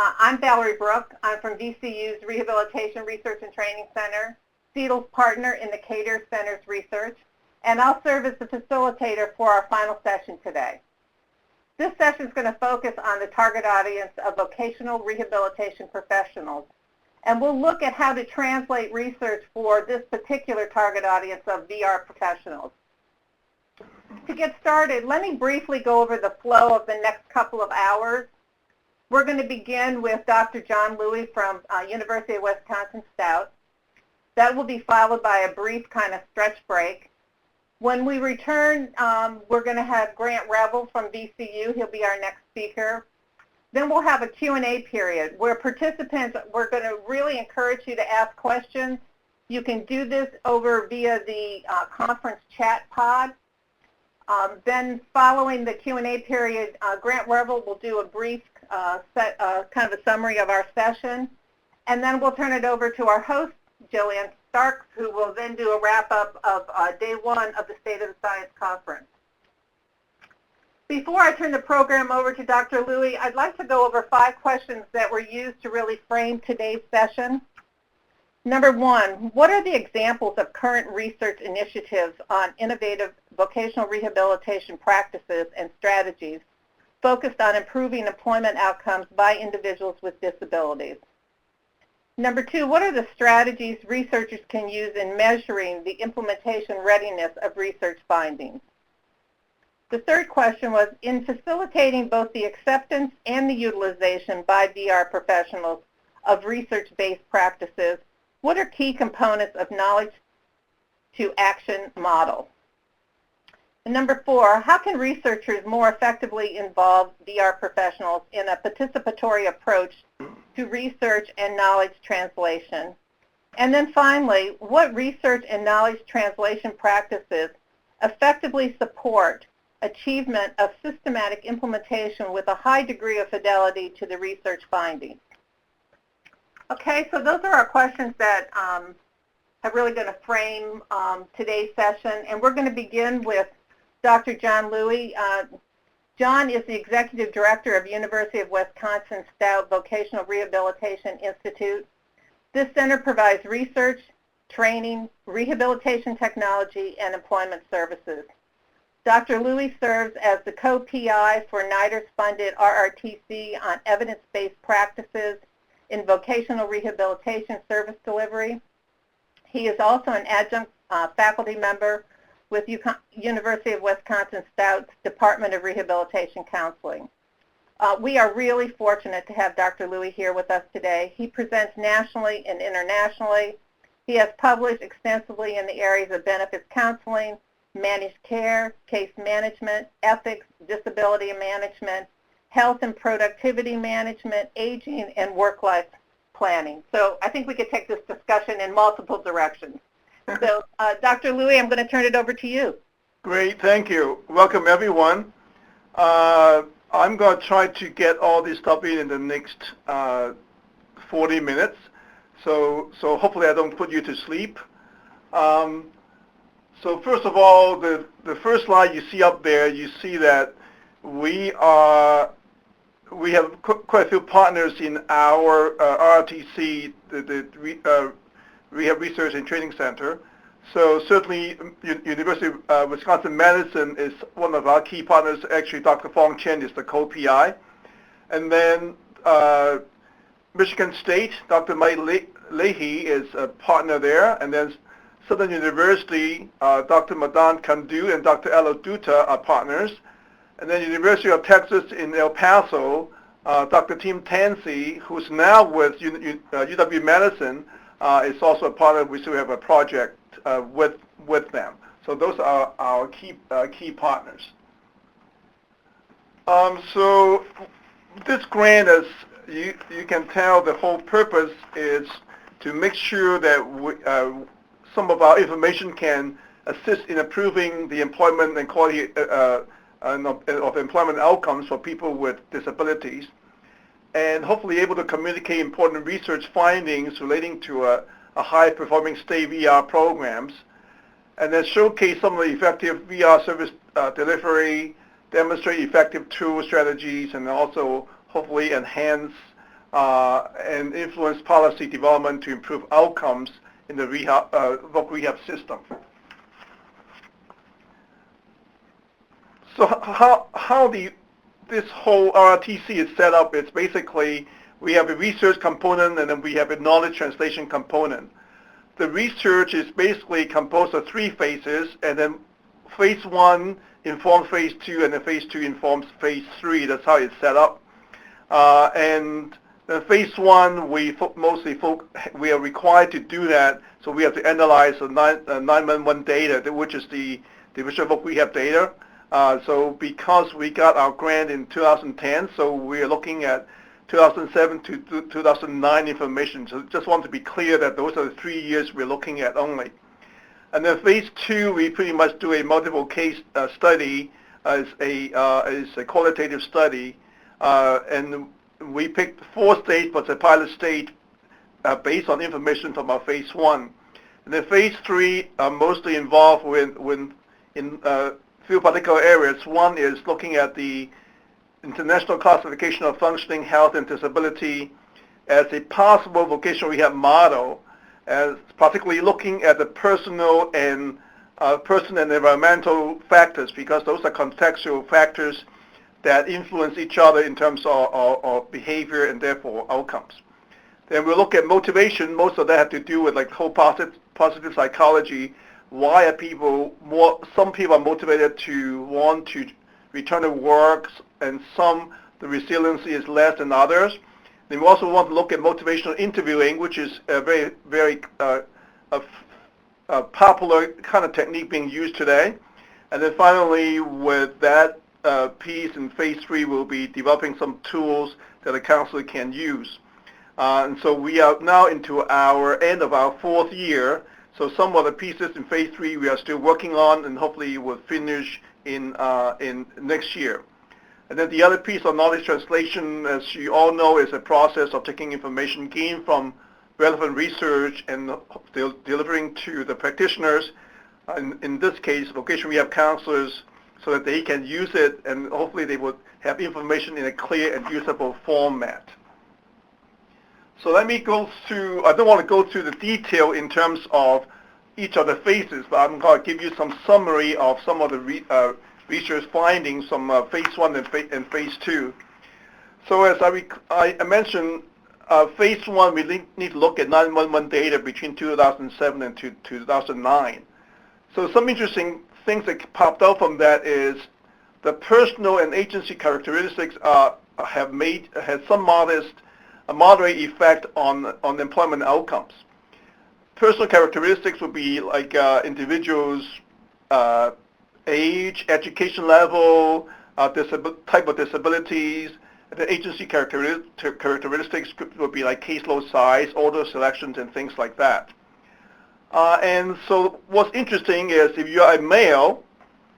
I'm Valerie Brooke. I'm from VCU's Rehabilitation Research and Training Center, CETL's partner in the KTER Center's research, and I'll serve as the facilitator for our final session today. This session is going to focus on the target audience of vocational rehabilitation professionals, and we'll look at how to translate research for this particular target audience of VR professionals. To get started, let me briefly go over the flow of the next couple of hours. We're going to begin with Dr. John Louie from University of Wisconsin-Stout. That will be followed by a brief kind of stretch break. When we return, we're going to have Grant Revel from VCU. He'll be our next speaker. Then we'll have a Q&A period where participants, we're going to really encourage you to ask questions. You can do this over via the conference chat pod. Then following the Q&A period, Grant Revel will do a brief kind of a summary of our session. And then we'll turn it over to our host, Jillian Starks, who will then do a wrap-up of day one of the State of the Science Conference. Before I turn the program over to Dr. Louie, I'd like to go over 5 questions that were used to really frame today's session. Number 1, what are the examples of current research initiatives on innovative vocational rehabilitation practices and strategies focused on improving employment outcomes by individuals with disabilities? Number 2, what are the strategies researchers can use in measuring the implementation readiness of research findings? The third question was, in facilitating both the acceptance and the utilization by VR professionals of research-based practices, what are key components of knowledge to action model? And number 4, how can researchers more effectively involve VR professionals in a participatory approach to research and knowledge translation? And then finally, what research and knowledge translation practices effectively support achievement of systematic implementation with a high degree of fidelity to the research findings? Okay, so those are our questions that are really going to frame today's session, and we're going to begin with Dr. John Louie. John is the Executive Director of University of Wisconsin-Stout Vocational Rehabilitation Institute. This center provides research, training, rehabilitation technology, and employment services. Dr. Louie serves as the co-PI for NIDERS-funded RRTC on evidence-based practices in vocational rehabilitation service delivery. He is also an adjunct faculty member with University of Wisconsin-Stout's Department of Rehabilitation Counseling. We are really fortunate to have Dr. Louie here with us today. He presents nationally and internationally. He has published extensively in the areas of benefits counseling, managed care, case management, ethics, disability management, health and productivity management, aging, and work-life planning. So I think we could take this discussion in multiple directions. So Dr. Louie, I'm going to turn it over to you. Great, thank you. Welcome everyone. I'm going to try to get all this stuff in the next 40 minutes. So hopefully I don't put you to sleep. So first of all, the first slide you see up there, you see that we have quite a few partners in our RRTC, the Rehab Research and Training Center. So certainly University of Wisconsin-Madison is one of our key partners. Actually, Dr. Fong Chen is the co-PI. And then Michigan State, Dr. Mike Leahy is a partner there. And then Southern University, Dr. Madan Kandu and Dr. Alo Dutta are partners. And then University of Texas in El Paso, Dr. Tim Tansey, who's now with UW-Madison, is also a partner. We still have a project with them. So those are our key partners. So this grant, as you can tell, the whole purpose is to make sure that some of our information can assist in improving the employment and quality of employment outcomes for people with disabilities, and hopefully able to communicate important research findings relating to a high-performing state VR programs, and then showcase some of the effective VR service delivery, demonstrate effective tool strategies, and also hopefully enhance and influence policy development to improve outcomes in the voc rehab system. So how this whole RRTC is set up is basically we have a research component and then we have a knowledge translation component. The research is basically composed of 3 phases, and then phase 1 informs phase 2, and then phase 2 informs phase 3. That's how it's set up. And the phase 1, we are required to do that, so we have to analyze the 911 data, which is the division of rehab data. So because we got our grant in 2010, so we are looking at 2007 to 2009 information. So just want to be clear that those are the 3 years we're looking at only. And then phase 2, we pretty much do a multiple case study as a qualitative study, and we picked 4 states, but the pilot state based on information from our phase 1. And then phase 3 are mostly involved in few particular areas. One is looking at the International Classification of Functioning, Health, and Disability as a possible vocational rehab model, as particularly looking at the personal and environmental factors, because those are contextual factors that influence each other in terms of behavior and therefore outcomes. Then we'll look at motivation. Most of that have to do with like whole positive psychology. Why are some people are motivated to want to return to work, and the resiliency is less than others. Then we also want to look at motivational interviewing, which is a very, very popular kind of technique being used today. And then finally, with that piece in phase 3, we'll be developing some tools that a counselor can use. And so we are now into our end of our 4th year. So some of the pieces in phase 3 we are still working on, and hopefully we'll finish in next year. And then the other piece of knowledge translation, as you all know, is a process of taking information gained from relevant research and delivering to the practitioners, in this case, vocational rehab counselors, so that they can use it, and hopefully they would have information in a clear and usable format. So let me go through, I don't want to go through the detail in terms of each of the phases, but I'm going to give you some summary of some of the research findings from phase 1 and phase 2. So as I mentioned, phase 1, we need to look at 911 data between 2007 and 2009. So some interesting things that popped out from that is the personal and agency characteristics have had some moderate effect on employment outcomes. Personal characteristics would be like individuals' age, education level, type of disabilities. The agency characteristics would be like caseload size, order selections, and things like that. And so what's interesting is if you are a male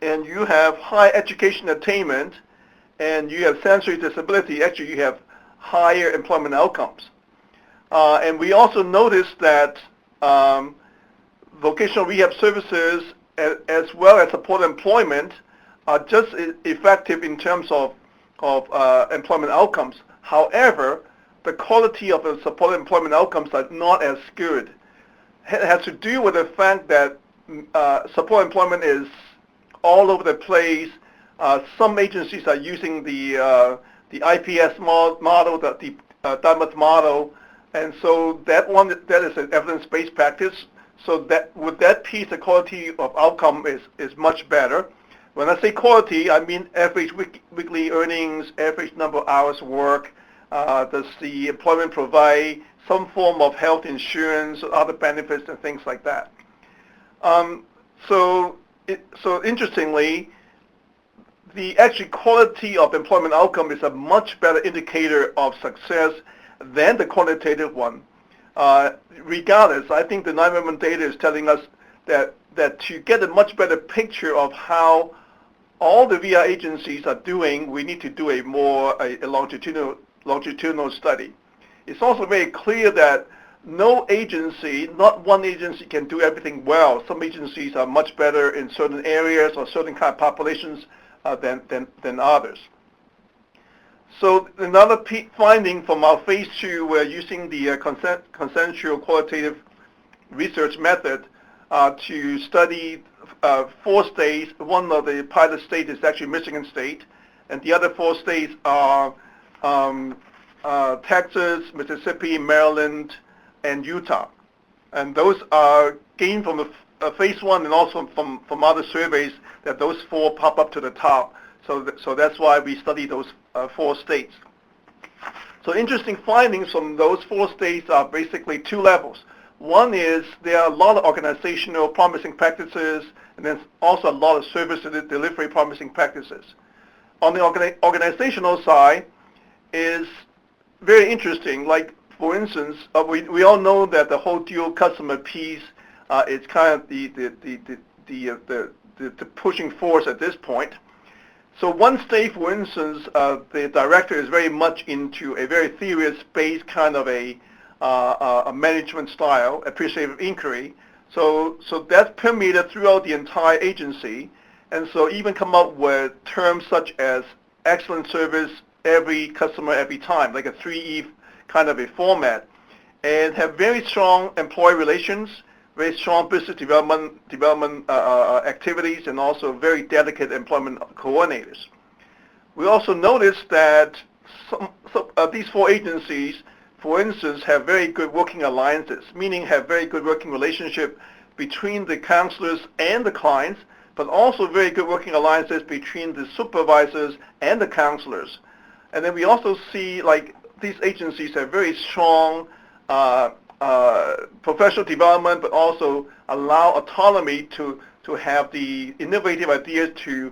and you have high education attainment and you have sensory disability, actually you have higher employment outcomes. And we also noticed that vocational rehab services as well as supported employment are just effective in terms of employment outcomes. However, the quality of the supported employment outcomes are not as good. It has to do with the fact that support employment is all over the place. Some agencies are using the IPS model, the Dartmouth model, and so that is an evidence-based practice. So that with that piece, the quality of outcome is much better. When I say quality, I mean average weekly earnings, average number of hours work. Does the employment provide some form of health insurance, other benefits, and things like that? So interestingly, the actual quality of employment outcome is a much better indicator of success than the quantitative one. Regardless, I think the 911 data is telling us that to get a much better picture of how all the VR agencies are doing, we need to do a longitudinal study. It's also very clear that no agency, not one agency can do everything well. Some agencies are much better in certain areas or certain kind of populations than others. So another finding from our phase 2, we're using the consensual qualitative research method to study 4 states. One of the pilot states is actually Michigan State, and the other 4 states are Texas, Mississippi, Maryland, and Utah. And those are gained from the phase 1 and also from other surveys that those 4 pop up to the top. So that's why we study those 4 states. So interesting findings from those 4 states are basically 2 levels. One is there are a lot of organizational promising practices, and then also a lot of service delivery promising practices. On the organizational side is very interesting. Like, for instance, we all know that the whole dual customer piece is kind of the pushing force at this point. So one state, for instance, the director is very much into a very theory-based kind of a management style, appreciative inquiry. So that's permeated throughout the entire agency, and so even come up with terms such as excellent service, every customer, every time, like a 3E kind of a format, and have very strong employee relations, very strong business development activities, and also very dedicated employment coordinators. We also noticed that these 4 agencies, for instance, have very good working alliances, meaning have very good working relationship between the counselors and the clients, but also very good working alliances between the supervisors and the counselors. And then we also see, like, these agencies have very strong professional development, but also allow autonomy to have the innovative ideas to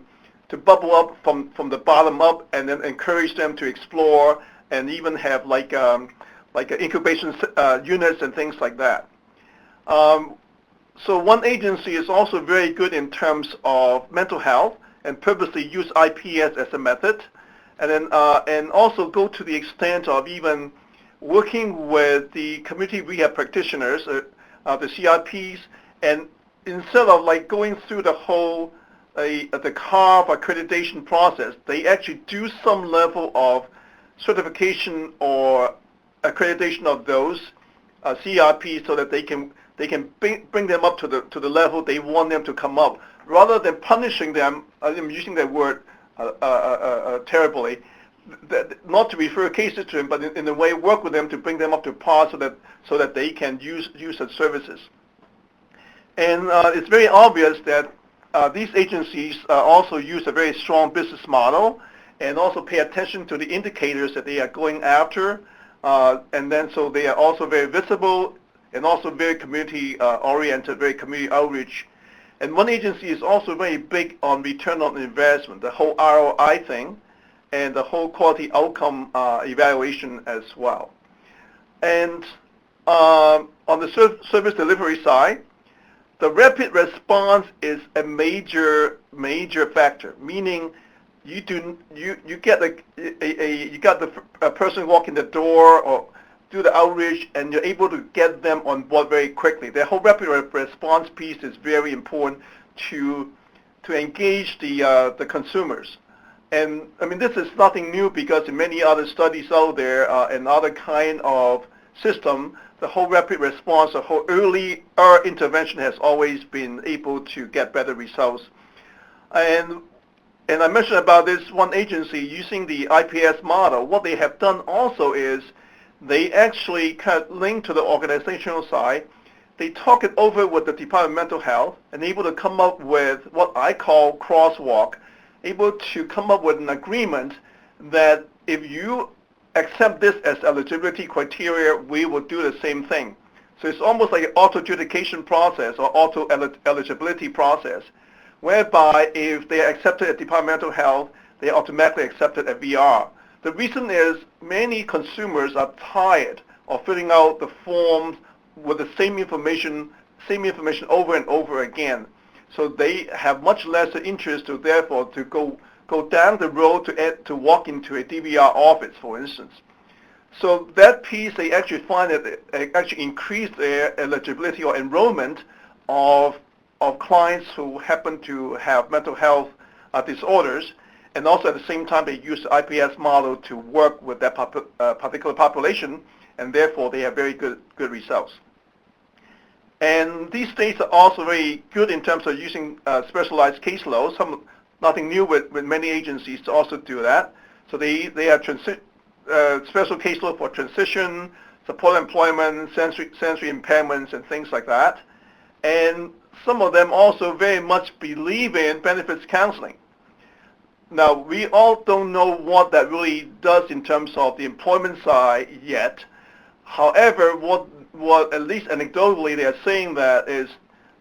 bubble up from the bottom up, and then encourage them to explore, and even have like incubation units and things like that. So one agency is also very good in terms of mental health and purposely use IPS as a method, and then and also go to the extent of even working with the community rehab practitioners, the CRPs, and instead of like going through the whole the CARB accreditation process, they actually do some level of certification or accreditation of those CRPs so that they can bring them up to the level they want them to come up, rather than punishing them. I'm using that word terribly, not to refer cases to them, but in a way work with them to bring them up to par so that they can use such services. And it's very obvious that these agencies also use a very strong business model, and also pay attention to the indicators that they are going after, and then so they are also very visible and also very community oriented, very community outreach. And one agency is also very big on return on investment, the whole ROI thing, and the whole quality outcome evaluation as well. And on the service delivery side, the rapid response is a major factor, meaning you get the person walk in the door or do the outreach, and you're able to get them on board very quickly. The whole rapid response piece is very important to engage the consumers. And I mean, this is nothing new, because in many other studies out there and other kind of system, the whole rapid response, the whole early intervention has always been able to get better results. And I mentioned about this one agency using the IPS model. What they have done also is they actually kind of link to the organizational side. They talk it over with the Department of Mental Health and able to come up with what I call crosswalk, able to come up with an agreement that if you accept this as eligibility criteria, we will do the same thing. So it's almost like an auto-adjudication process or auto-eligibility process, whereby if they are accepted at Department of Mental Health, they are automatically accepted at VR. The reason is many consumers are tired of filling out the forms with the same information over and over again. So they have much less interest to therefore to go down the road to walk into a DVR office, for instance. So that piece, they actually find that it actually increased their eligibility or enrollment of clients who happen to have mental health disorders. and also at the same time they use the IPS model to work with that particular population, and therefore they have very good results. And these states are also very good in terms of using specialized caseloads. Nothing new with many agencies to also do that. So they have special caseload for transition, support employment, sensory impairments, and things like that. And some of them also very much believe in benefits counseling. Now, we all don't know what that really does in terms of the employment side yet. However, what at least anecdotally they are saying that is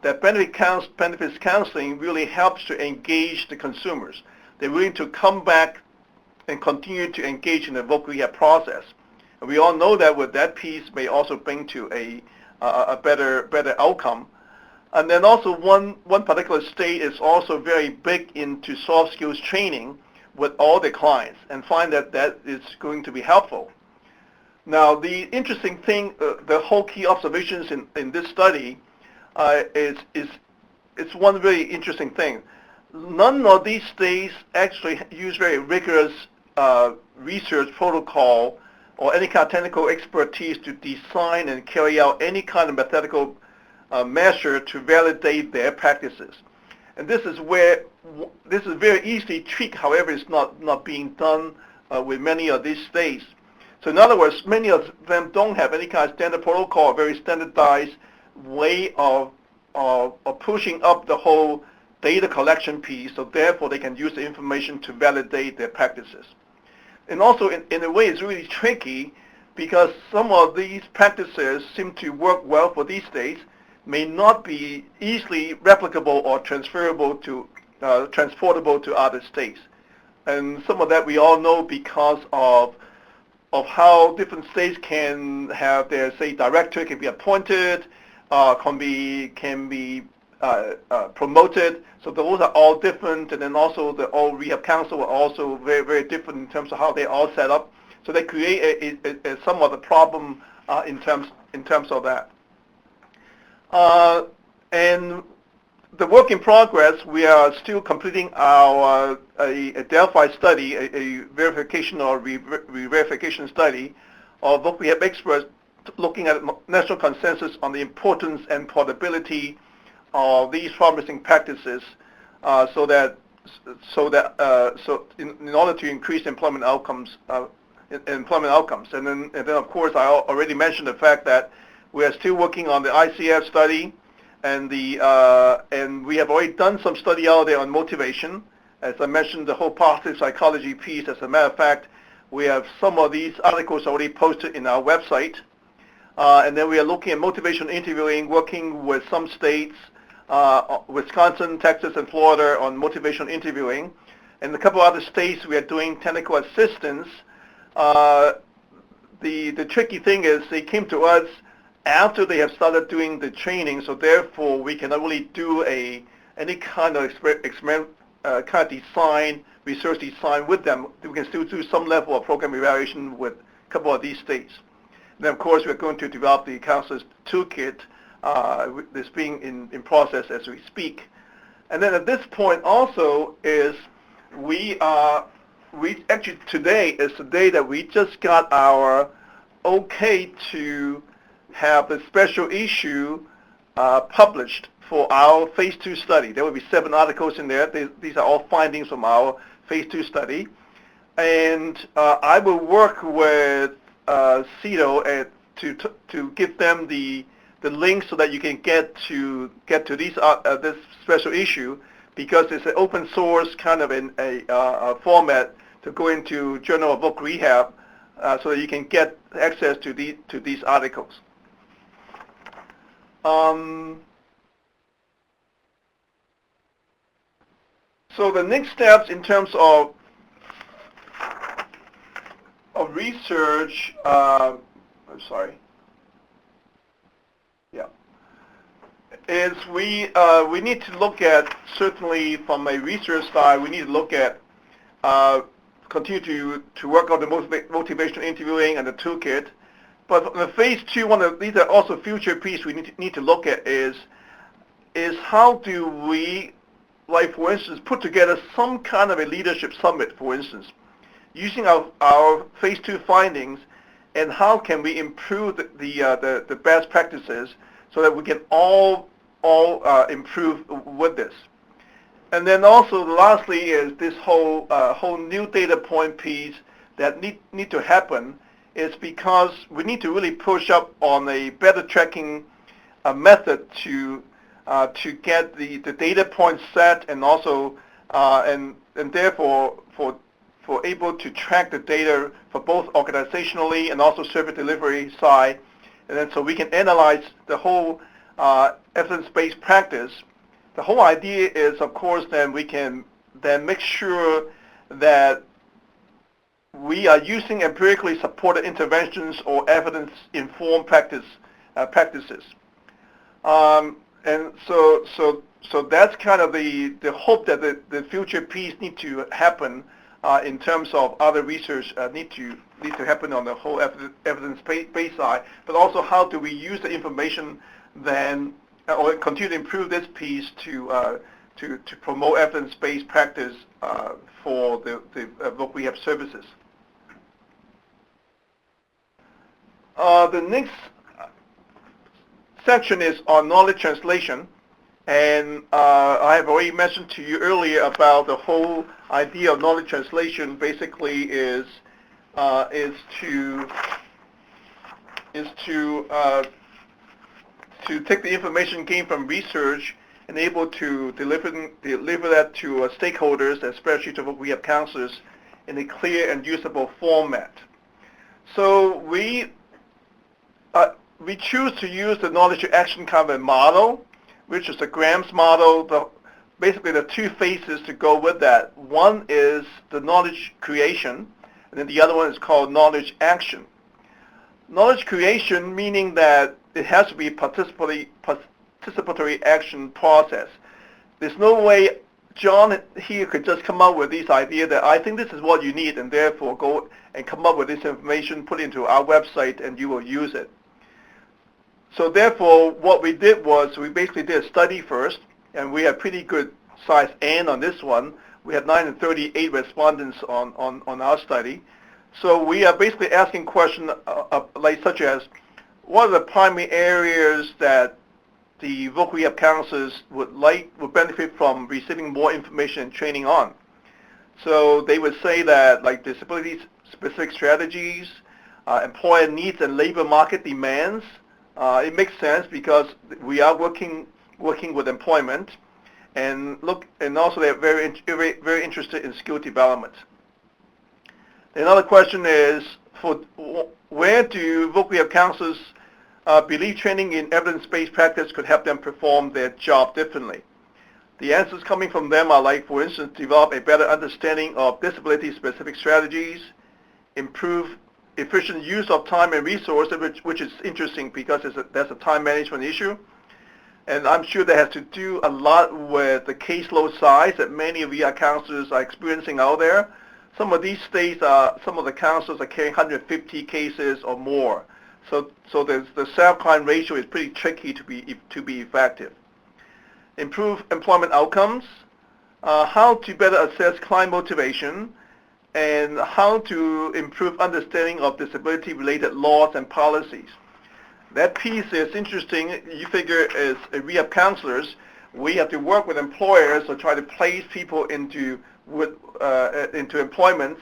that benefits counseling really helps to engage the consumers. They're willing to come back and continue to engage in the voc rehab process. And we all know that with that piece may also bring to a better outcome. And then also one particular state is also very big into soft skills training with all their clients and find that is going to be helpful. Now, the interesting thing, the whole key observations in this study is one very interesting thing. None of these states actually use very rigorous research protocol or any kind of technical expertise to design and carry out any kind of methodical measure to validate their practices. And this is very easily tweaked, however, it's not being done with many of these states. So in other words, many of them don't have any kind of standard protocol, very standardized way of pushing up the whole data collection piece, so therefore they can use the information to validate their practices. And also, in a way, it's really tricky because some of these practices seem to work well for these states, may not be easily replicable or transferable to, transportable to other states. And some of that we all know because of how different states can have their, say, director can be appointed, can be promoted. So those are all different, and then also the all rehab council are also very, very different in terms of how they all set up. So they create a somewhat a problem in terms of that. And the work in progress, we are still completing our a Delphi study, a verification or re-verification study of what we have experts looking at national consensus on the importance and portability of these promising practices, so in order to increase employment outcomes, and then of course I already mentioned the fact that we are still working on the ICF study, and and we have already done some study out there on motivation. As I mentioned, the whole positive psychology piece. As a matter of fact, we have some of these articles already posted in our website. And then we are looking at motivation interviewing, working with some states, Wisconsin, Texas, and Florida on motivation interviewing. And a couple other states we are doing technical assistance. The tricky thing is they came to us after they have started doing the training, so therefore we cannot really do any kind of experiment, kind of design, research design with them. We can still do some level of program evaluation with a couple of these states. And then of course we're going to develop the counselor's toolkit that's being in process as we speak. And then at this point also is we actually today is the day that we just got our okay to have the special issue published for our phase 2 study. There will be 7 articles in there. These are all findings from our phase 2 study. And I will work with CETO to give them the link so that you can get to these this special issue, because it's an open source kind of a format to go into Journal of Voc Rehab, so that you can get access to these articles. So the next steps in terms of research, I'm sorry. Yeah, is we need to look at, certainly from a research side, we need to look at continue to work on the motivational interviewing and the toolkit. But the phase 2, these are also future piece we need to look at is how do we like for instance, put together some kind of a leadership summit, for instance, using our phase 2 findings, and how can we improve the best practices so that we can all improve with this. And then also lastly is this whole new data point piece that need to happen is because we need to really push up on a better tracking method to get the data points set, and also and therefore for able to track the data for both organizationally and also service delivery side, and then so we can analyze the whole evidence-based practice. The whole idea is, of course, then we can then make sure that we are using empirically supported interventions or evidence-informed practices. And so that's kind of the hope that the future piece need to happen in terms of other research need to happen on the whole evidence-based side, but also how do we use the information then or continue to improve this piece to promote evidence-based practice for the what we have services. The next section is on knowledge translation, and I have already mentioned to you earlier about the whole idea of knowledge translation. Basically, is to take the information gained from research and able to deliver that to stakeholders, especially to what we have counselors, in a clear and usable format. So we choose to use the knowledge to action kind of a model, which is the Graham's model. Basically, the two phases to go with that. One is the knowledge creation, and then the other one is called knowledge action. Knowledge creation meaning that it has to be a participatory action process. There's no way John here could just come up with this idea that I think this is what you need, and therefore go and come up with this information, put it into our website, and you will use it. So therefore, what we did was we basically did a study first, and we had pretty good size N on this one. We had 938 respondents on our study. So we are basically asking questions like such as, what are the primary areas that the voc rehab counselors would benefit from receiving more information and training on? So they would say that like disability-specific strategies, employer needs and labor market demands. It makes sense because we are working with employment, and also they're very interested in skill development. Another question is, where do voc rehab counselors believe training in evidence-based practice could help them perform their job differently? The answers coming from them are like, for instance, develop a better understanding of disability-specific strategies, improve efficient use of time and resources, which is interesting because that's a time management issue. And I'm sure that has to do a lot with the caseload size that many of our counselors are experiencing out there. Some of these states, some of the counselors are carrying 150 cases or more. So the staff-client ratio is pretty tricky to be effective. Improve employment outcomes, how to better assess client motivation, and how to improve understanding of disability-related laws and policies. That piece is interesting. You figure as rehab counselors, we have to work with employers to try to place people into employment.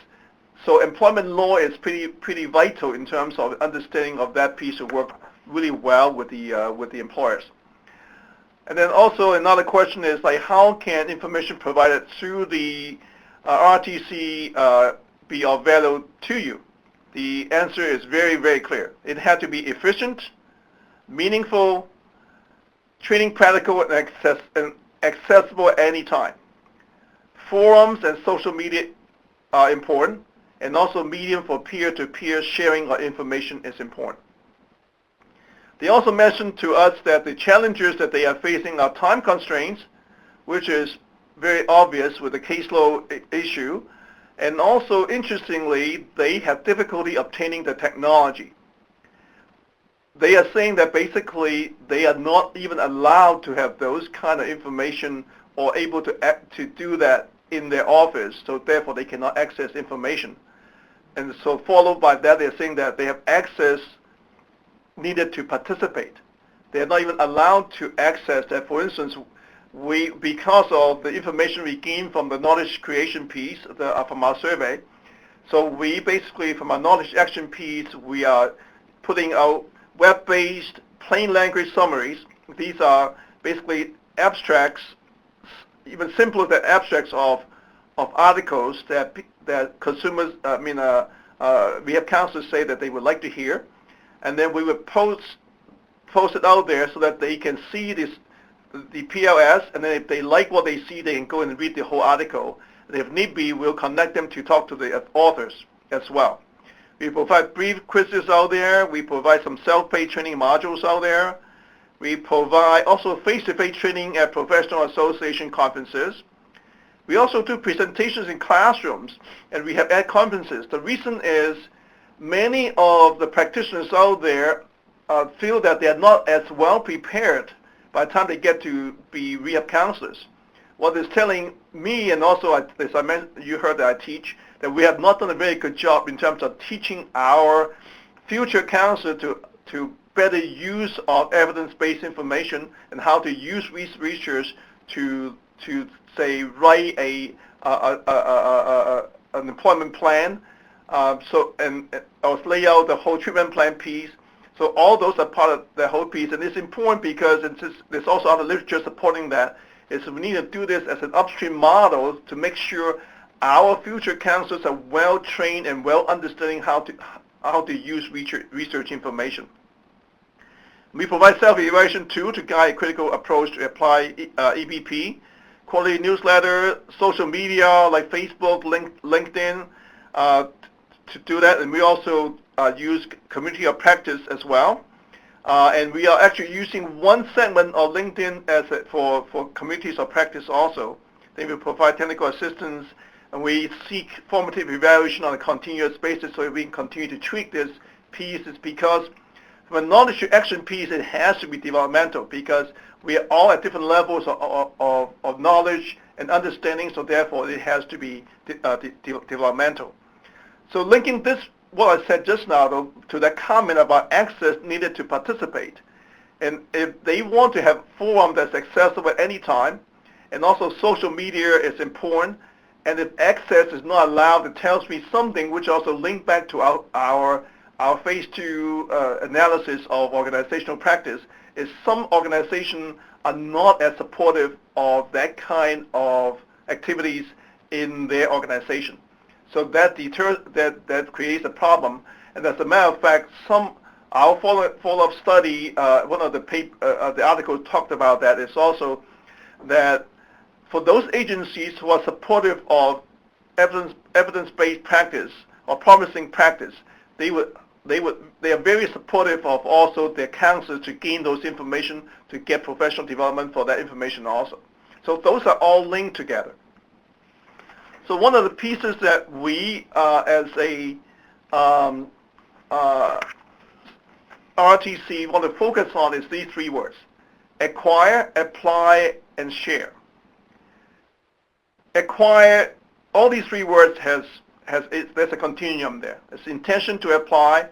So employment law is pretty vital in terms of understanding of that piece of work really well with the employers. And then also another question is like, how can information provided through the RRTC be of value to you? The answer is very, very clear. It had to be efficient, meaningful, training practical, and accessible at any time. Forums and social media are important, and also medium for peer-to-peer sharing of information is important. They also mentioned to us that the challenges that they are facing are time constraints, which is very obvious with the caseload issue, and also interestingly, they have difficulty obtaining the technology. They are saying that basically they are not even allowed to have those kind of information or able to do that in their office, so therefore they cannot access information. And so followed by that, they're saying that they have access needed to participate. They're not even allowed to access that. For instance, because of the information we gain from the knowledge creation piece from our survey, so we basically, from our knowledge action piece, we are putting out web-based plain language summaries. These are basically abstracts, even simpler than abstracts of articles that consumers, we have counselors say that they would like to hear, and then we would post it out there so that they can see the PLS, and then if they like what they see, they can go and read the whole article. And if need be, we'll connect them to talk to the authors as well. We provide brief quizzes out there. We provide some self-paced training modules out there. We provide also face-to-face training at professional association conferences. We also do presentations in classrooms, and we have at conferences. The reason is many of the practitioners out there feel that they are not as well prepared by the time they get to be rehab counselors. What is telling me, and also as I mentioned, you heard that I teach, that we have not done a very good job in terms of teaching our future counselors to better use of evidence-based information and how to use research to say write an employment plan, and lay out the whole treatment plan piece. So all those are part of the whole piece, and it's important because there's also other literature supporting that. Is we need to do this as an upstream model to make sure our future counselors are well trained and well understanding how to use research information. We provide self-evaluation tool to guide a critical approach to apply EBP, quarterly newsletter, social media like Facebook, LinkedIn to do that, and we also use community of practice as well. And we are actually using one segment of LinkedIn for communities of practice also. Then we provide technical assistance, and we seek formative evaluation on a continuous basis so we can continue to tweak this piece. It's because from a knowledge to action piece, it has to be developmental because we are all at different levels of knowledge and understanding, so therefore it has to be developmental. So linking this, what I said just now, though, to that comment about access needed to participate. And if they want to have forum that's accessible at any time, and also social media is important, and if access is not allowed, it tells me something which also link back to our phase 2 analysis of organizational practice, is some organizations are not as supportive of that kind of activities in their organization. So that creates a problem. And as a matter of fact, our follow-up study, one of the articles talked about that is also that for those agencies who are supportive of evidence-based practice or promising practice, they are very supportive of also their counselors to gain those information to get professional development for that information also. So those are all linked together. So one of the pieces that we, as a RTC, want to focus on is these 3 words: acquire, apply, and share. Acquire, all these 3 words there's a continuum there. It's intention to apply,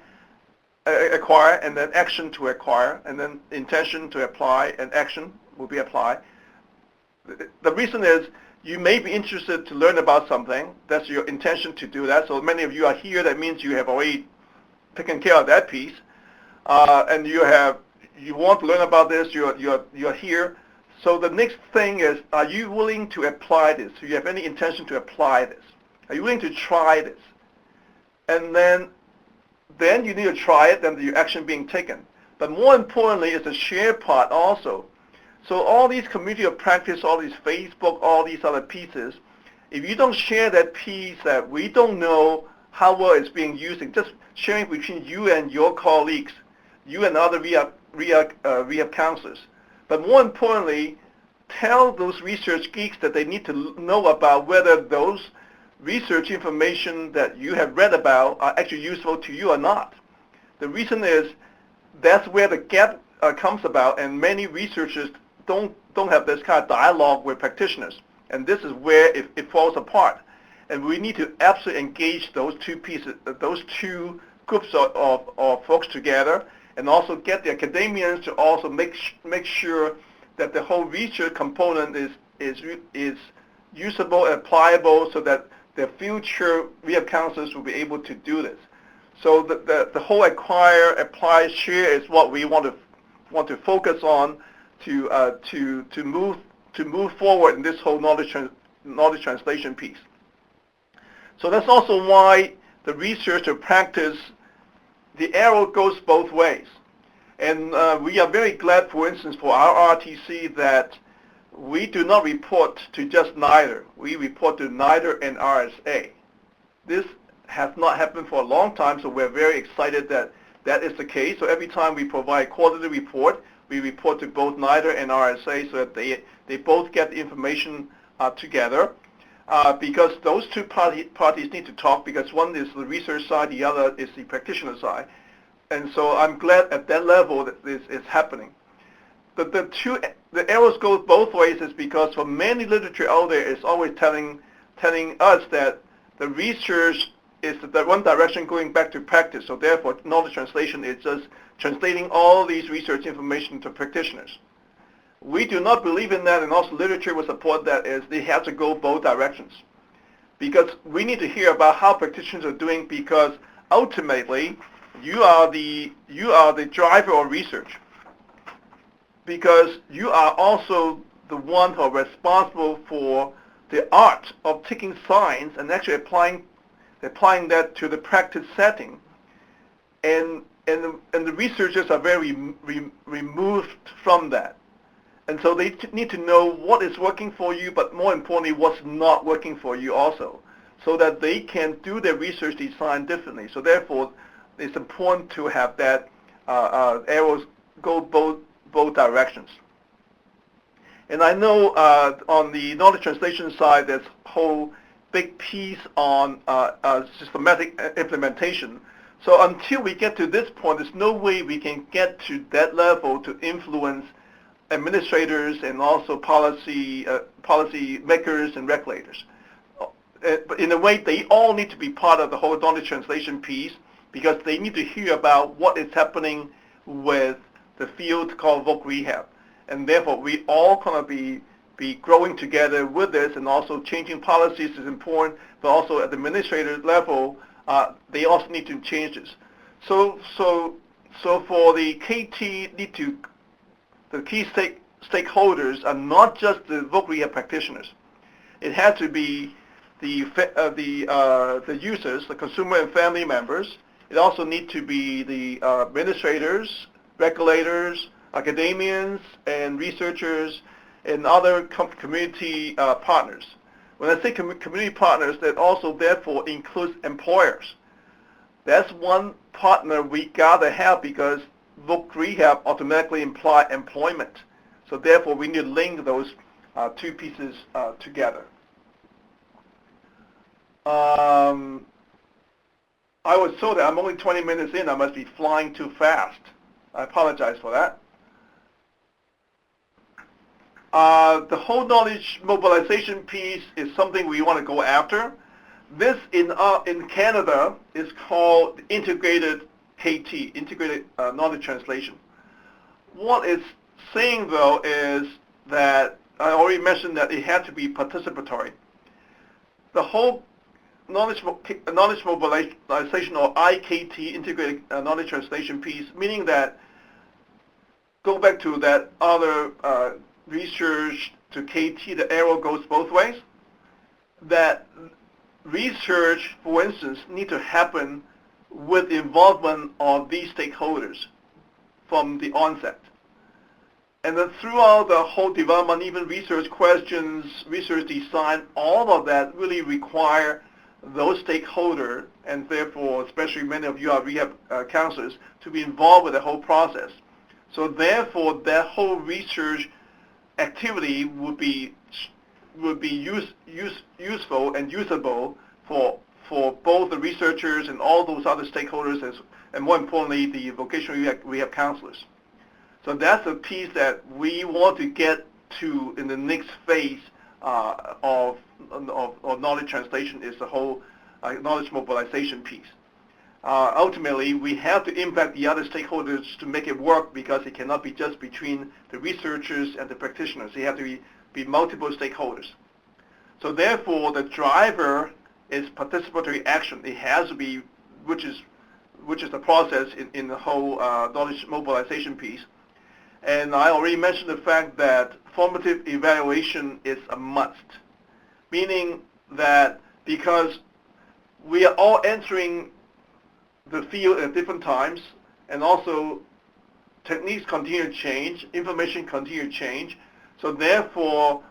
acquire, and then action to acquire, and then intention to apply, and action will be applied. The reason is, you may be interested to learn about something. That's your intention to do that. So many of you are here. That means you have already taken care of that piece, and you want to learn about this. You're here. So the next thing is, are you willing to apply this? Do you have any intention to apply this? Are you willing to try this? And then you need to try it. Then the action being taken. But more importantly, is the share part also. So all these community of practice, all these Facebook, all these other pieces, if you don't share that piece that we don't know how well it's being used, just sharing between you and your colleagues, you and other rehab counselors. But more importantly, tell those research geeks that they need to know about whether those research information that you have read about are actually useful to you or not. The reason is that's where the gap comes about, and many researchers don't have this kind of dialogue with practitioners. And this is where it falls apart. And we need to absolutely engage those two pieces, those two groups of folks together, and also get the academians to also make sure that the whole research component is usable and applicable, so that the future rehab counselors will be able to do this. So the whole acquire, apply, share is what we want to focus on to move forward in this whole knowledge translation piece. So that's also why the research to practice, the arrow goes both ways. And we are very glad, for instance, for our RRTC that we do not report to just NIDR. We report to NIDR and RSA. This has not happened for a long time, so we're very excited that that is the case. So every time we provide a quarterly report, we report to both NIDR and RSA so that they both get the information together. Because those two parties need to talk, because one is the research side, the other is the practitioner side. And so I'm glad at that level that this is happening. The arrows go both ways is because for many literature out there, it's always telling us that the research is the one direction going back to practice. So therefore, knowledge translation is just translating all these research information to practitioners. We do not believe in that, and also literature will support that, is they have to go both directions. Because we need to hear about how practitioners are doing, because ultimately, you are the driver of research. Because you are also the one who are responsible for the art of taking science and actually applying that to the practice setting. And the researchers are very removed from that. And so they need to know what is working for you, but more importantly, what's not working for you also, so that they can do their research design differently. So therefore, it's important to have that arrows go both directions. And I know on the knowledge translation side, there's a whole big piece on systematic implementation. So until we get to this point, there's no way we can get to that level to influence administrators and also policy makers and regulators. But in a way, they all need to be part of the whole knowledge translation piece, because they need to hear about what is happening with the field called voc rehab. And therefore, we all kind of be growing together with this, and also changing policies is important, but also at the administrator level, they also need to change this. So for the KT, the key stakeholders are not just the voc rehab practitioners. It has to be the users, the consumer and family members. It also needs to be the administrators, regulators, academians, and researchers, and other community partners. When I say community partners, that also therefore includes employers. That's one partner we gotta have, because voc rehab automatically imply employment. So therefore, we need to link those two pieces together. I was told that I'm only 20 minutes in. I must be flying too fast. I apologize for that. The whole knowledge mobilization piece is something we want to go after. This in Canada is called integrated KT, integrated knowledge translation. What it's saying though is that I already mentioned that it had to be participatory. The whole knowledge mobilization, or IKT, integrated knowledge translation piece, meaning that, go back to that other research to KT, the arrow goes both ways, that research, for instance, need to happen with involvement of these stakeholders from the onset. And then throughout the whole development, even research questions, research design, all of that really require those stakeholders, and therefore, especially many of you are rehab counselors, to be involved with the whole process. So therefore, that whole research activity would be useful and usable for both the researchers and all those other stakeholders, and more importantly, the vocational rehab counselors. So that's a piece that we want to get in the next phase of knowledge translation is the whole knowledge mobilization piece. Ultimately, we have to impact the other stakeholders to make it work, because it cannot be just between the researchers and the practitioners. They have to be multiple stakeholders. So therefore, the driver is participatory action. It has to be, which is the process in the whole knowledge mobilization piece. And I already mentioned the fact that formative evaluation is a must, meaning that because we are all entering the field at different times, and also techniques continue to change, information continue to change, so therefore,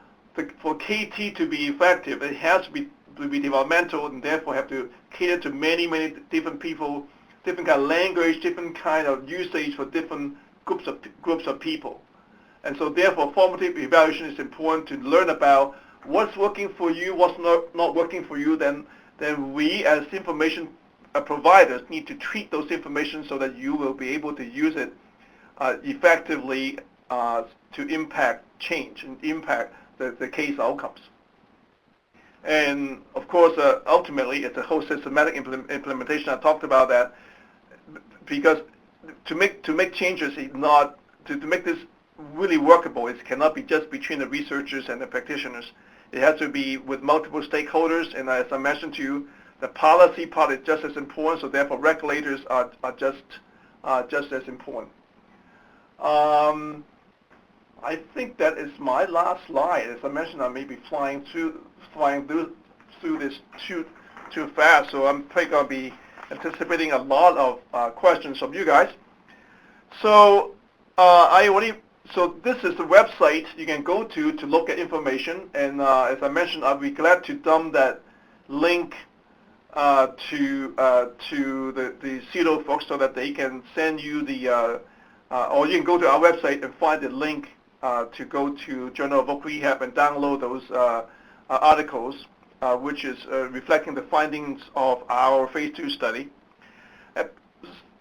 for KT to be effective, it has to be developmental, and therefore have to cater to many, many different people, different kind of language, different kind of usage for different groups of people. And so therefore, formative evaluation is important to learn about what's working for you, what's not working for you. Then we as information providers need to treat those information so that you will be able to use it effectively to impact change and impact the case outcomes. And of course, ultimately, it's a whole systematic implementation. I talked about that, because to make changes, to make this really workable, it cannot be just between the researchers and the practitioners. It has to be with multiple stakeholders, and as I mentioned to you, the policy part is just as important. So therefore, regulators are just as important. I think that is my last slide. As I mentioned, I may be flying through this too fast, so I'm probably going to be anticipating a lot of questions from you guys. So so this is the website you can go to look at information, and as I mentioned, I'll be glad to dump that link to the CETO folks so that they can send you the, or you can go to our website and find the link to go to Journal of Voc Rehab and download those articles, which is reflecting the findings of our phase 2 study.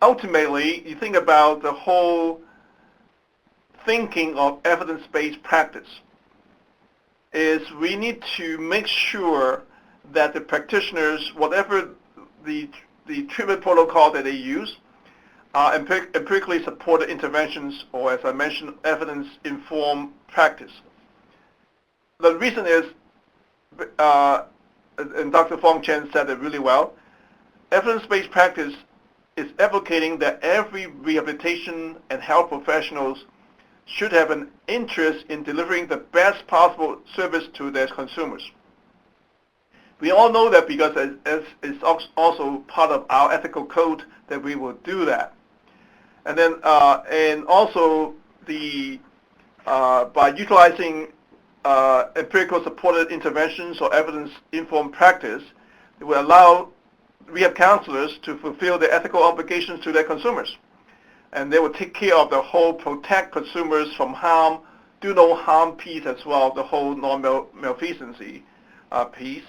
Ultimately, you think about the whole thinking of evidence-based practice is we need to make sure that the practitioners, whatever the treatment protocol that they use, empirically supported interventions, or as I mentioned, evidence-informed practice. The reason is, and Dr. Fong Chen said it really well, evidence-based practice is advocating that every rehabilitation and health professionals should have an interest in delivering the best possible service to their consumers. We all know that because it's also part of our ethical code that we will do that. And then, and also by utilizing empirical supported interventions or evidence-informed practice, it will allow rehab counselors to fulfill their ethical obligations to their consumers. And they will take care of the whole protect consumers from harm, do no harm piece as well, the whole non-malfeasancy piece,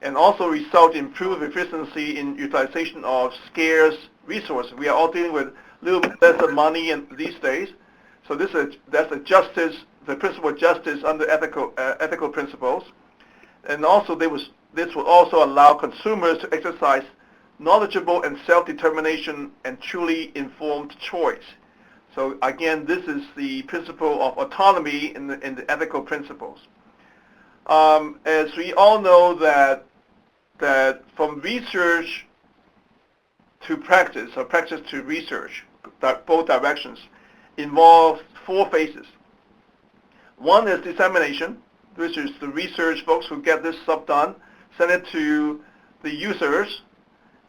and also result in improved efficiency in utilization of scarce resources. We are all dealing with a little bit less of money these days, so that's a justice, the principle of justice under ethical principles, and also this will also allow consumers to exercise knowledgeable and self-determination and truly informed choice. So again, this is the principle of autonomy in the ethical principles. As we all know that from research to practice, or practice to research, both directions, involves 4 phases. One is dissemination, which is the research folks who get this stuff done, send it to the users,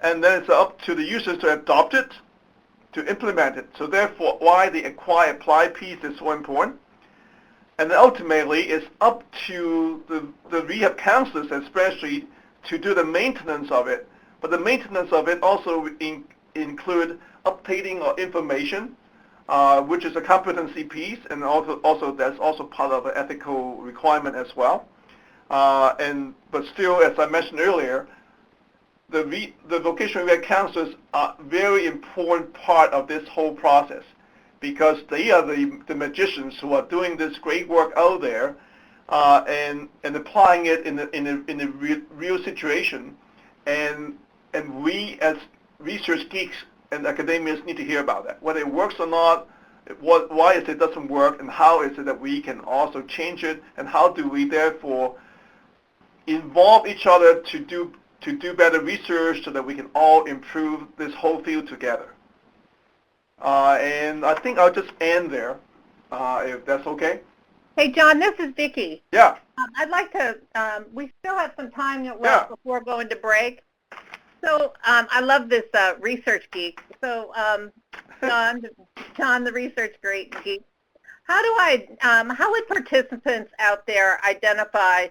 and then it's up to the users to adopt it, to implement it. So therefore, why the apply piece is so important. And then ultimately, it's up to the rehab counselors especially to do the maintenance of it. But the maintenance of it also include updating of information, which is a competency piece, and also that's also part of an ethical requirement as well. But still, as I mentioned earlier, the vocational rehab counselors are a very important part of this whole process, because they are the magicians who are doing this great work out there and applying it in a real situation, and we as research geeks and academians need to hear about that, whether it works or not, why is it doesn't work, and how is it that we can also change it, and how do we therefore involve each other to do better research so that we can all improve this whole field together. And I think I'll just end there, if that's okay. Hey, John, this is Vicki. Yeah. I'd like to, we still have some time Yeah. before going to break. So I love this research geek. So John, the research geek, how would participants out there identify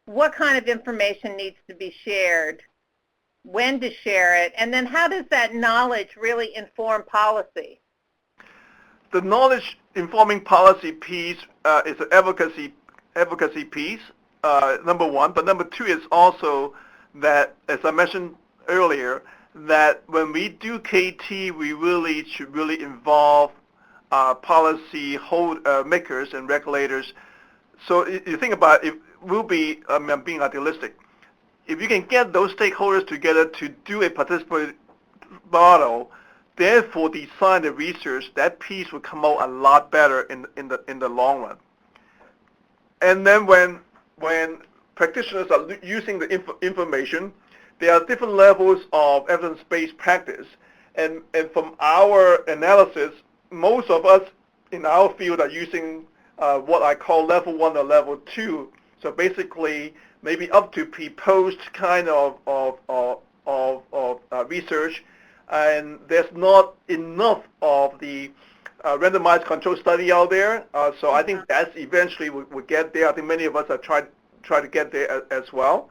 what kind of information needs to be shared, when to share it, and then how does that knowledge really inform policy? The knowledge informing policy piece is an advocacy piece, number one. But number two is also that, as I mentioned earlier, that when we do KT, we really should involve policy makers and regulators. So you think about it, we'll be, I'm being idealistic. If you can get those stakeholders together to do a participatory model, therefore design the research, that piece will come out a lot better in the long run. And then when practitioners are using the information, there are different levels of evidence-based practice. And from our analysis, most of us in our field are using what I call level 1 or level 2. So basically, maybe up to pre-post kind of research, and there's not enough of the randomized control study out there. So I think that's eventually we'll get there. I think many of us are try to get there as well.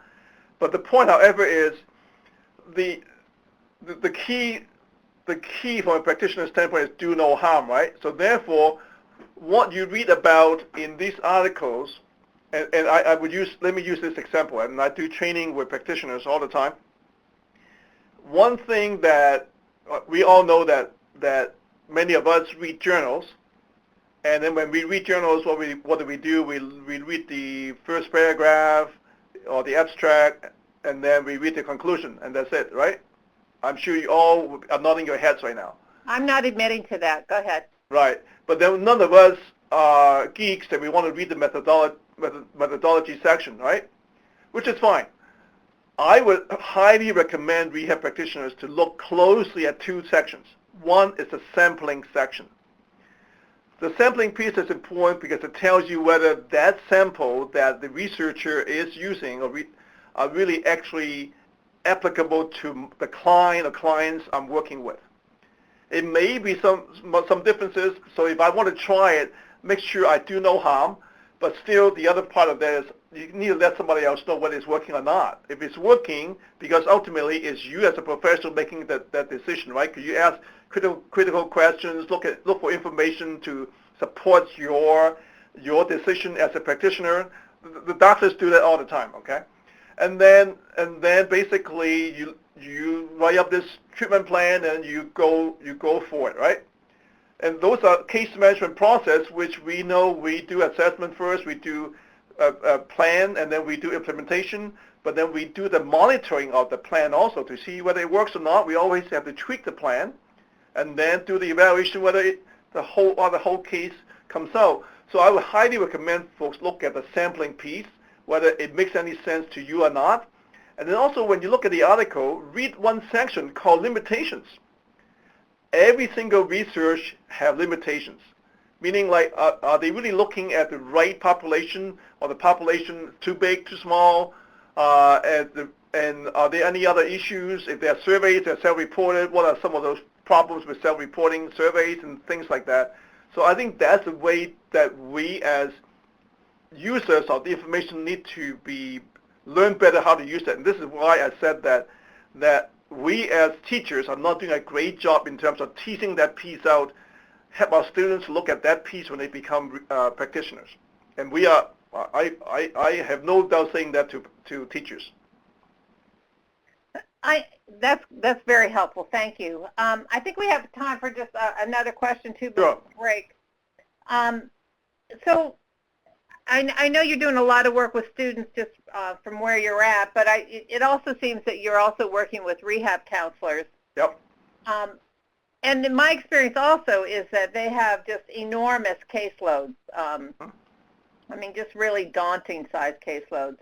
But the point, however, is the key from a practitioner standpoint is do no harm, right? So therefore, what you read about in these articles, and let me use this example, and I do training with practitioners all the time. One thing that we all know that many of us read journals, and then when we read journals, what do? We read the first paragraph or the abstract, and then we read the conclusion, and that's it, right? I'm sure you all are nodding your heads right now. I'm not admitting to that. Go ahead. Right, but then none of us are geeks that we want to read the methodology section, right? Which is fine. I would highly recommend rehab practitioners to look closely at two sections. One is the sampling section. The sampling piece is important because it tells you whether that sample that the researcher is using are really actually applicable to the client or clients I'm working with. It may be some differences, so if I want to try it, make sure I do no harm, but still the other part of that is you need to let somebody else know whether it's working or not. If it's working, because ultimately it's you as a professional making that decision, right? Because you ask critical questions, look for information to support your decision as a practitioner. The doctors do that all the time, okay? And then basically you write up this treatment plan and you go for it, right? And those are case management process, which we know we do assessment first, we do a plan, and then we do implementation, but then we do the monitoring of the plan also to see whether it works or not. We always have to tweak the plan, and then do the evaluation whether the whole case comes out. So I would highly recommend folks look at the sampling piece, whether it makes any sense to you or not. And then also when you look at the article, read one section called limitations. Every single research have limitations, meaning like are they really looking at the right population, or the population too big, too small, and are there any other issues? If there are surveys that are self-reported, what are some of those problems with self-reporting surveys and things like that? So I think that's the way that we as users of the information need to learn better how to use it. And this is why I said that we as teachers are not doing a great job in terms of teasing that piece out, help our students look at that piece when they become practitioners. And I have no doubt saying that to teachers. That's very helpful. Thank you. I think we have time for just another question too before the break. So I know you're doing a lot of work with students just from where you're at, but it also seems that you're also working with rehab counselors. Yep. And in my experience also is that they have just enormous caseloads. I mean, just really daunting size caseloads.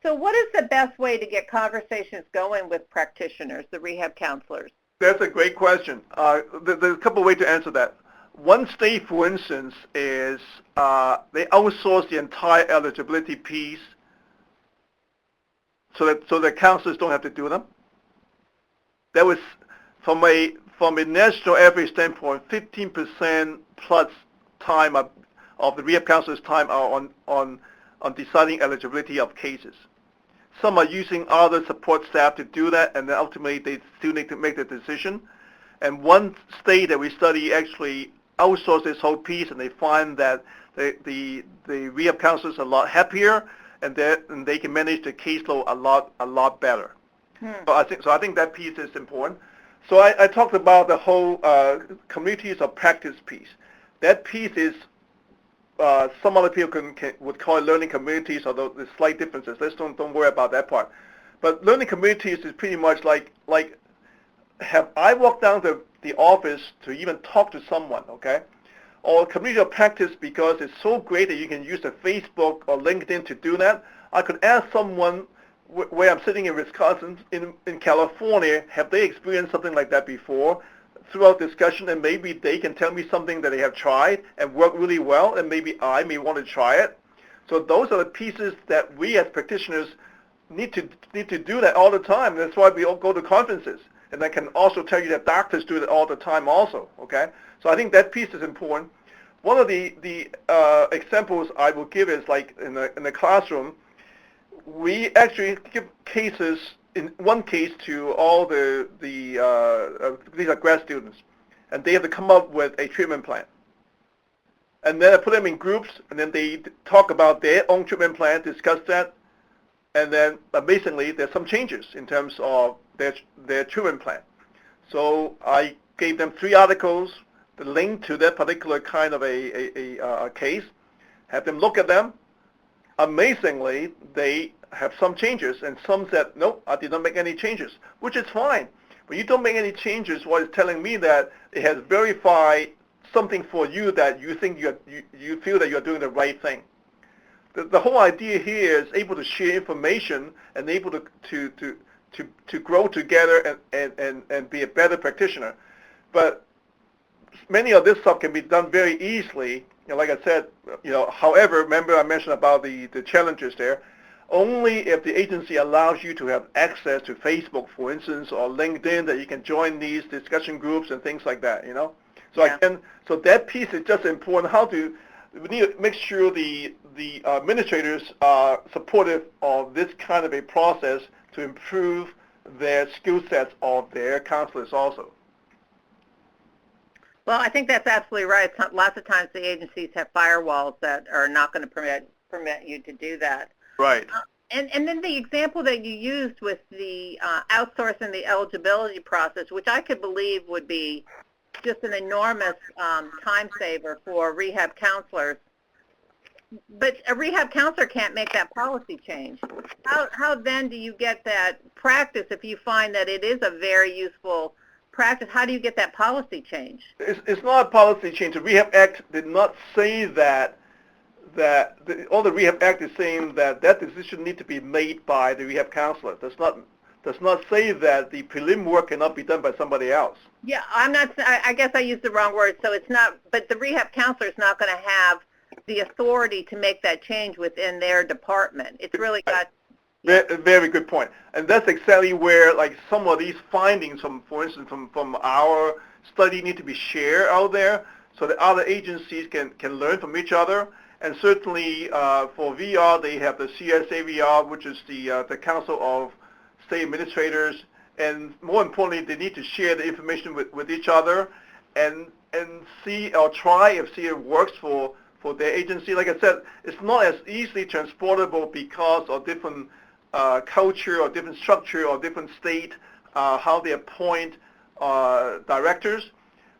So what is the best way to get conversations going with practitioners, the rehab counselors? That's a great question. There's a couple of ways to answer that. One state, for instance, is they outsource the entire eligibility piece so that counselors don't have to do them. That was, from a national average standpoint, 15% plus time of the rehab counselors' time are on deciding eligibility of cases. Some are using other support staff to do that, and then ultimately they still need to make the decision. And one state that we study actually outsourced this whole piece, and they find that the rehab counselors are a lot happier, and they can manage the caseload a lot better. So I think that piece is important. So I talked about the whole communities of practice piece. That piece is some other people would call it learning communities, although there's slight differences. Let's don't worry about that part. But learning communities is pretty much like have I walked down to the office to even talk to someone, okay? Or community of practice, because it's so great that you can use the Facebook or LinkedIn to do that. I could ask someone where I'm sitting in Wisconsin, in California, have they experienced something like that before? Throughout discussion, and maybe they can tell me something that they have tried and worked really well, and maybe I may want to try it. So those are the pieces that we as practitioners need to do that all the time. That's why we all go to conferences. And I can also tell you that doctors do that all the time also, okay? So I think that piece is important. One of the examples I will give is like in the classroom, we actually give cases, in one case to all these are grad students, and they have to come up with a treatment plan. And then I put them in groups, and then they talk about their own treatment plan, discuss that, and then amazingly, there's some changes in terms of their treatment plan. So I gave them 3 articles, the link to that particular kind of a case, have them look at them. Amazingly, they have some changes, and some said, nope, I did not make any changes, which is fine. When you don't make any changes, what it's telling me that it has verified something for you that you think you feel that you're doing the right thing. The whole idea here is able to share information and able to grow together and be a better practitioner. But many of this stuff can be done very easily. Like I said, however, remember I mentioned about the challenges there. Only if the agency allows you to have access to Facebook, for instance, or LinkedIn, that you can join these discussion groups and things like that, So yeah. So that piece is just important. We need to make sure the administrators are supportive of this kind of a process to improve their skill sets of their counselors also. Well, I think that's absolutely right. Lots of times the agencies have firewalls that are not going to permit you to do that. Right. And then the example that you used with the outsourcing the eligibility process, which I could believe would be just an enormous time saver for rehab counselors. But a rehab counselor can't make that policy change. How then do you get that practice if you find that it is a very useful practice? How do you get that policy change? It's not a policy change. The Rehab Act did not say that all the Rehab Act is saying that decision needs to be made by the rehab counselor. Does not say that the prelim work cannot be done by somebody else. Yeah, I guess I used the wrong word. So it's not, but the rehab counselor is not going to have the authority to make that change within their department. It's really got. Very, very good point. And that's exactly where, like, some of these findings for instance, from our study need to be shared out there so that other agencies can learn from each other. And certainly for VR, they have the CSA VR, which is the Council of State Administrators. And more importantly, they need to share the information with each other and see or try if it works for their agency. Like I said, it's not as easily transportable because of different culture or different structure or different state how they appoint directors.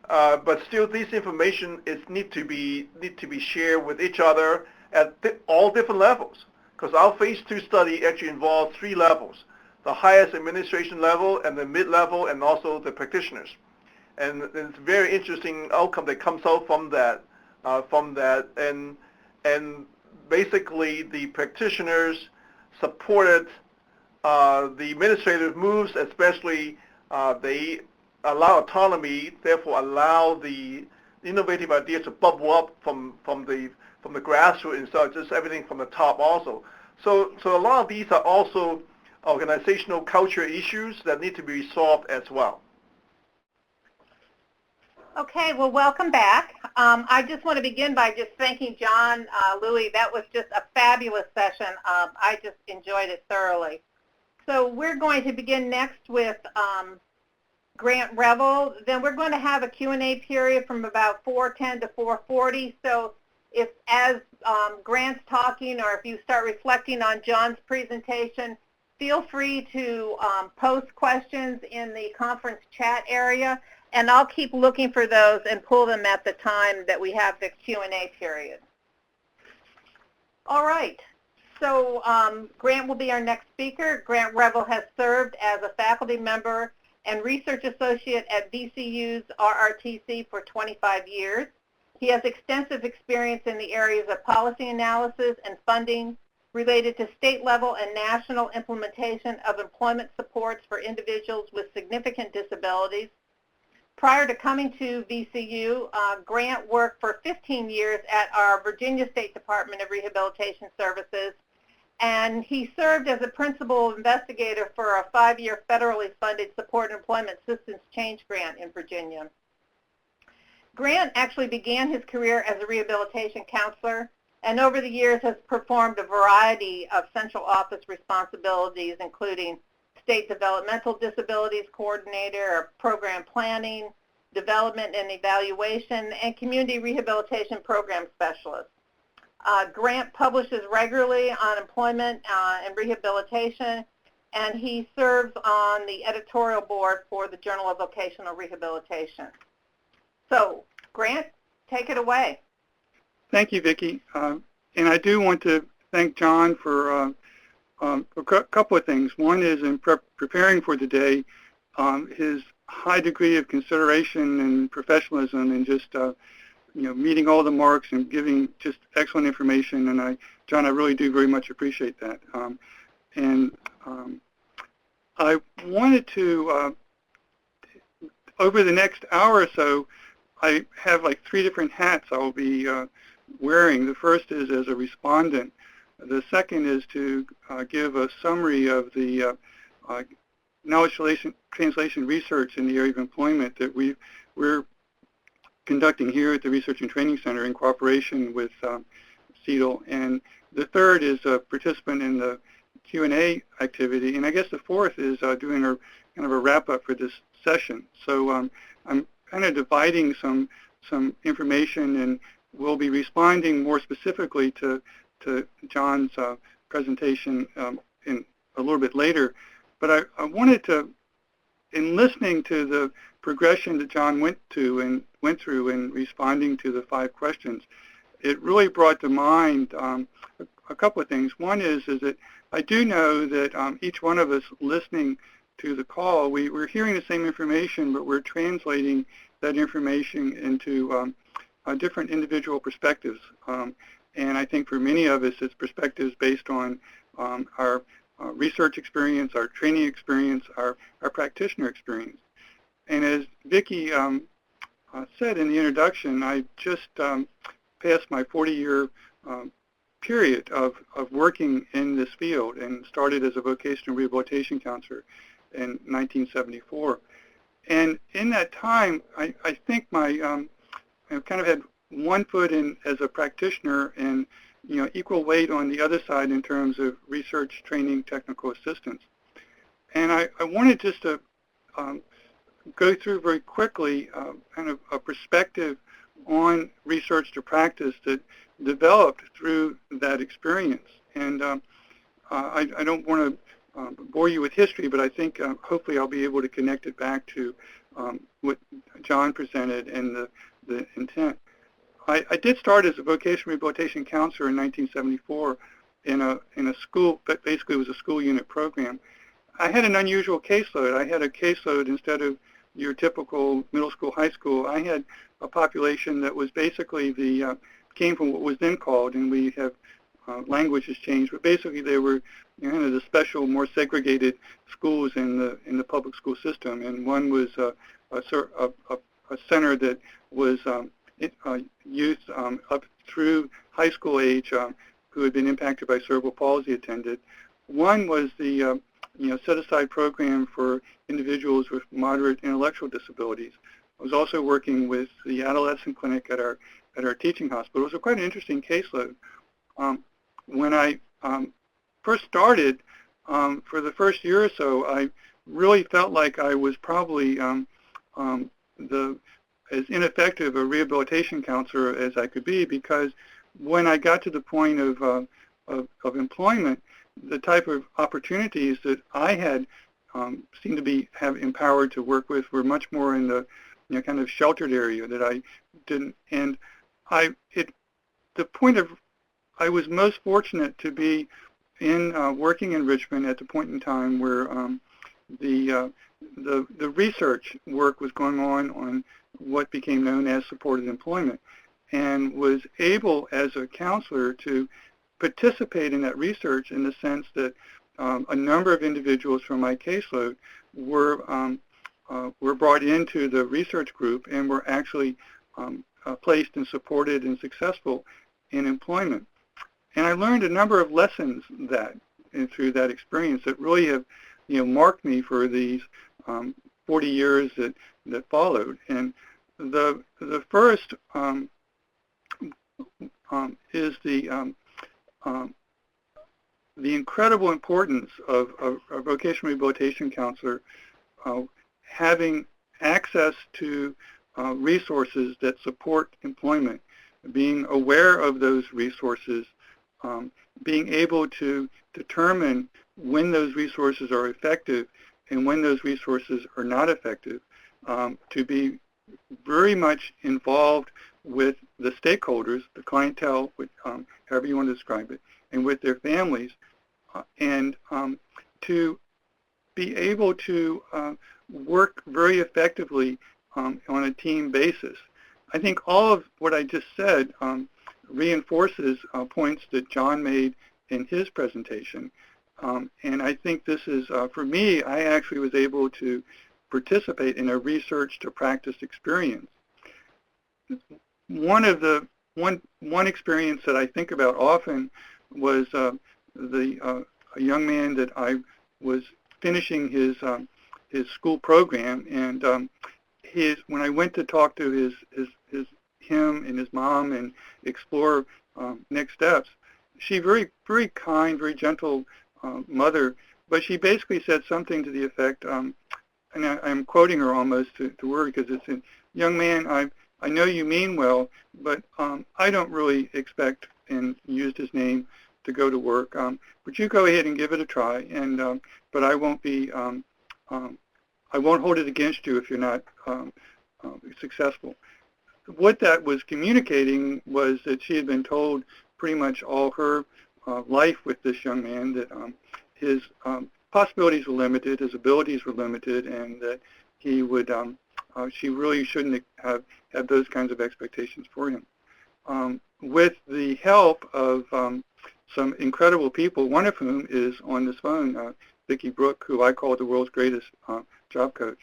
But still, this information need to be shared with each other at all different levels. Because our phase 2 study actually involved 3 levels: the highest administration level, and the mid-level, and also the practitioners. And it's a very interesting outcome that comes out from that. And basically, the practitioners supported the administrative moves, especially they allow autonomy, therefore allow the innovative ideas to bubble up from the grassroots instead of just everything from the top also. So a lot of these are also organizational culture issues that need to be resolved as well. Okay, well, welcome back. I just want to begin by just thanking John, Louie. That was just a fabulous session. I just enjoyed it thoroughly. So we're going to begin next with Grant Revel. Then we're going to have a Q&A period from about 4:10 to 4:40. So if as Grant's talking, or if you start reflecting on John's presentation, feel free to post questions in the conference chat area, and I'll keep looking for those and pull them at the time that we have the Q&A period. All right. So Grant will be our next speaker. Grant Revel has served as a faculty member and research associate at VCU's RRTC for 25 years. He has extensive experience in the areas of policy analysis and funding related to state level and national implementation of employment supports for individuals with significant disabilities. Prior to coming to VCU, Grant worked for 15 years at our Virginia State Department of Rehabilitation Services, and he served as a principal investigator for a 5-year federally funded Support and Employment Systems Change Grant in Virginia. Grant actually began his career as a rehabilitation counselor, and over the years has performed a variety of central office responsibilities, including State Developmental Disabilities Coordinator, Program Planning, Development and Evaluation, and Community Rehabilitation Program Specialist. Grant publishes regularly on employment and rehabilitation, and he serves on the editorial board for the Journal of Vocational Rehabilitation. So, Grant, take it away. Thank you, Vicki. And I do want to thank John for a couple of things. One is in preparing for the day, his high degree of consideration and professionalism, and just meeting all the marks and giving just excellent information. And John, I really do very much appreciate that. I wanted to, over the next hour or so, I have like 3 different hats I will be wearing. The first is as a respondent. The second is to give a summary of the knowledge translation research in the area of employment that we're conducting here at the Research and Training Center in cooperation with CETL. And the third is a participant in the Q&A activity. And I guess the fourth is doing a kind of a wrap-up for this session. So I'm kind of dividing some information, and we'll be responding more specifically to John's presentation in a little bit later. But I wanted to, in listening to the progression that John went through in responding to the 5 questions, it really brought to mind a couple of things. One is that I do know that each one of us listening to the call, we're hearing the same information, but we're translating that information into different individual perspectives. And I think for many of us, it's perspectives based on our research experience, our training experience, our practitioner experience. And as Vicki said in the introduction, I just passed my 40-year period of working in this field, and started as a vocational rehabilitation counselor in 1974. And in that time, I think I kind of had one foot in as a practitioner, and equal weight on the other side in terms of research, training, technical assistance. And I wanted just to go through very quickly kind of a perspective on research to practice that developed through that experience. And I don't want to bore you with history, but I think hopefully I'll be able to connect it back to what John presented and the intent. I did start as a vocational rehabilitation counselor in 1974 in a school, but basically it was a school unit program. I had an unusual caseload. I had a caseload instead of your typical middle school, high school. I had a population that was basically came from what was then called, and we have language has changed, but basically they were the special, more segregated schools in the public school system. And one was a center that was youth up through high school age who had been impacted by cerebral palsy attended. One was the set-aside program for individuals with moderate intellectual disabilities. I was also working with the adolescent clinic at our teaching hospital. It was quite an interesting caseload. When I first started, for the first year or so, I really felt like I was probably as ineffective a rehabilitation counselor as I could be, because when I got to the point of employment, the type of opportunities that I had seemed to have empowered to work with were much more in the kind of sheltered area that I didn't. And I was most fortunate to be in working in Richmond at the point in time where the research work was going on what became known as supported employment, and was able as a counselor to participate in that research in the sense that a number of individuals from my caseload were brought into the research group and were actually placed and supported and successful in employment. And I learned a number of lessons through that experience that really have marked me for these 40 years that followed. And the first is the incredible importance of a vocational rehabilitation counselor having access to resources that support employment, being aware of those resources, being able to determine when those resources are effective and when those resources are not effective, to be very much involved with the stakeholders, the clientele, however you want to describe it, and with their families, and to be able to work very effectively on a team basis. I think all of what I just said reinforces points that John made in his presentation. And I think this is, for me, I actually was able to participate in a research to practice experience. One experience that I think about often was a young man that I was finishing his school program, and when I went to talk to him and his mom and explore next steps, she very, very kind, very gentle mother, but she basically said something to the effect, and I'm quoting her almost to word, because it's, young man, I know you mean well, but I don't really expect, and used his name, to go to work. But you go ahead and give it a try, and but I won't be, I won't hold it against you if you're not successful. What that was communicating was that she had been told pretty much all her life with this young man that his possibilities were limited, his abilities were limited, and that he would, she really shouldn't have those kinds of expectations for him. With the help of some incredible people, one of whom is on this phone, Vicki Brooke, who I call the world's greatest job coach,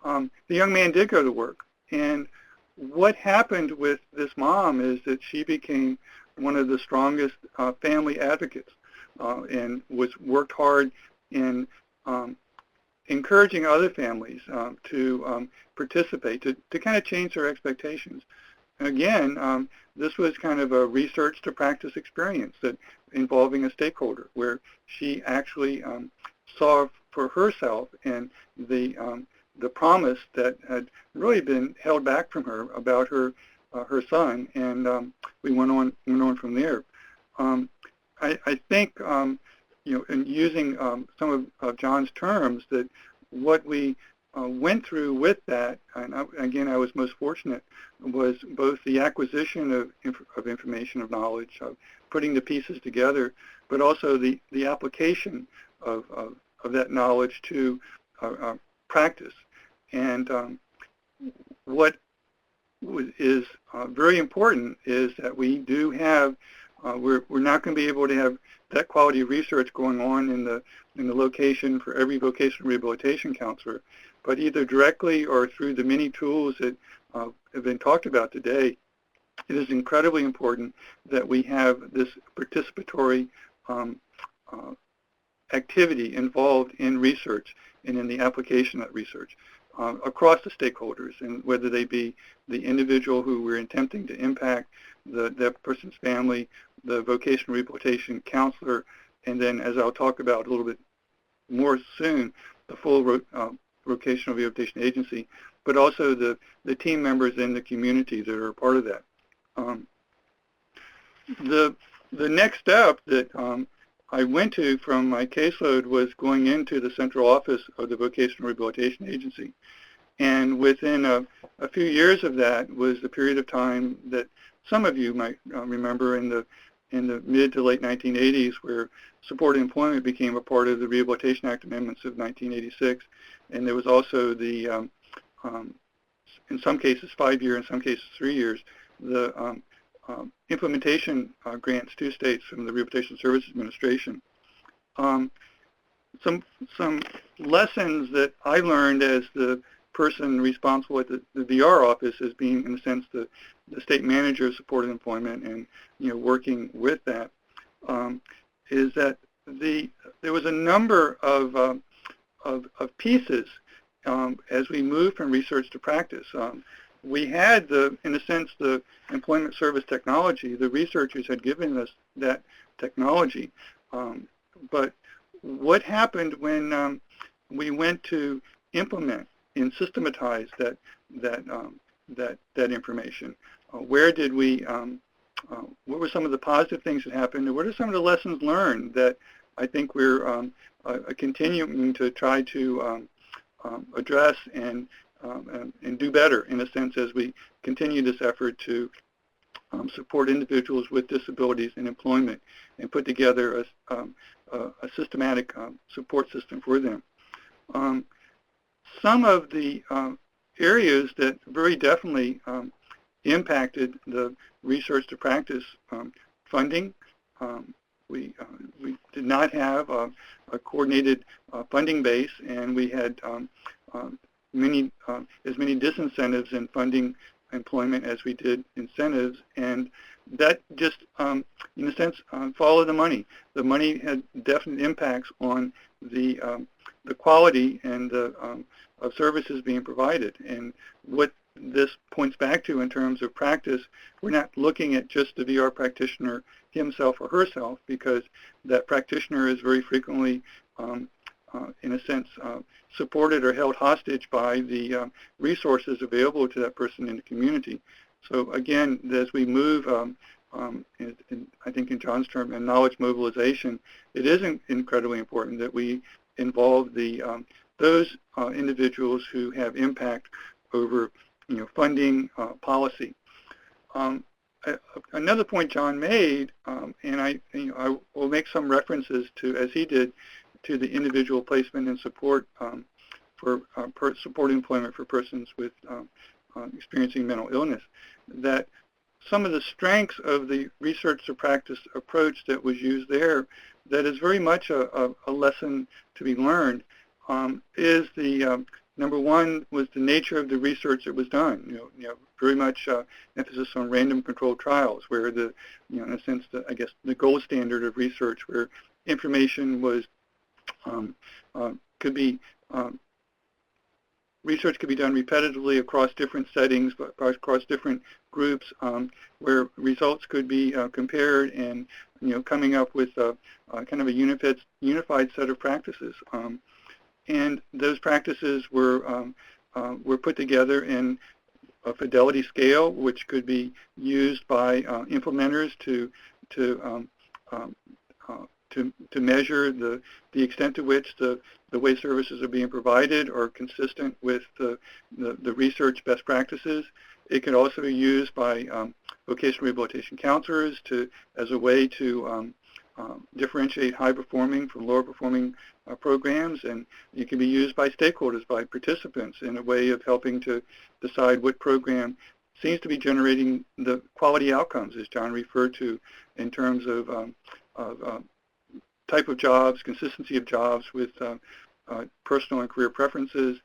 the young man did go to work. And what happened with this mom is that she became one of the strongest family advocates, and worked hard in encouraging other families to participate, to kind of change their expectations. And again, this was kind of a research to practice experience that involving a stakeholder, where she actually saw for herself and the promise that had really been held back from her about her son, and we went on from there. I think in using some of John's terms, that what we went through with that, and again, I was most fortunate, was both the acquisition of information, of knowledge, of putting the pieces together, but also the application of that knowledge to practice. And what is very important is that we do have, we're not going to be able to have that quality of research going on in the location for every vocational rehabilitation counselor, but either directly or through the many tools that have been talked about today. It is incredibly important that we have this participatory activity involved in research and in the application of research across the stakeholders, and whether they be the individual who we're attempting to impact, that person's family, the vocational rehabilitation counselor, and then, as I'll talk about a little bit more soon, the full vocational rehabilitation agency, but also the team members in the community that are a part of that. The next step that I went to from my caseload was going into the central office of the Vocational Rehabilitation Agency. And within a few years of that was the period of time that some of you might remember in the mid to late 1980s, where supported employment became a part of the Rehabilitation Act amendments of 1986. And there was also the, in some cases 5-year, in some cases 3 years, the implementation grants to states from the Rehabilitation Services Administration. Some lessons that I learned as the person responsible at the VR office, as being, in a sense, the state manager of supported employment, and working with that, is that there was a number of pieces as we moved from research to practice. We had, in a sense, the employment service technology. The researchers had given us that technology. But what happened when we went to implement and systematize that information? Where did we? What were some of the positive things that happened, and what are some of the lessons learned that I think we're continuing to try to address and do better, in a sense, as we continue this effort to support individuals with disabilities in employment and put together a systematic support system for them. Some of the areas that very definitely impacted the research to practice funding. We did not have a coordinated funding base, and we had as many disincentives in funding employment as we did incentives, and that just, in a sense, followed the money. The money had definite impacts on the quality and of services being provided. And what this points back to in terms of practice, we're not looking at just the VR practitioner himself or herself, because that practitioner is very frequently, in a sense, supported or held hostage by the resources available to that person in the community. So again, as we move, I think in John's term, in knowledge mobilization, it is incredibly important that we involve those individuals who have impact over funding policy. Another point John made, and I will make some references to, as he did, to the individual placement and support for support employment for persons with experiencing mental illness, that some of the strengths of the research to practice approach that was used there, that is very much a lesson to be learned, is the number one was the nature of the research that was done. Very much emphasis on random controlled trials, where in a sense, I guess the gold standard of research, where information was research could be done repetitively across different settings, but across different groups, where results could be compared, and coming up with kind of a unified set of practices. And those practices were put together in a fidelity scale, which could be used by implementers to to measure the extent to which the way services are being provided are consistent with the research best practices. It can also be used by vocational rehabilitation counselors as a way to differentiate high-performing from lower-performing programs, and it can be used by stakeholders, by participants, in a way of helping to decide what program seems to be generating the quality outcomes, as John referred to, in terms of type of jobs, consistency of jobs with personal and career preferences,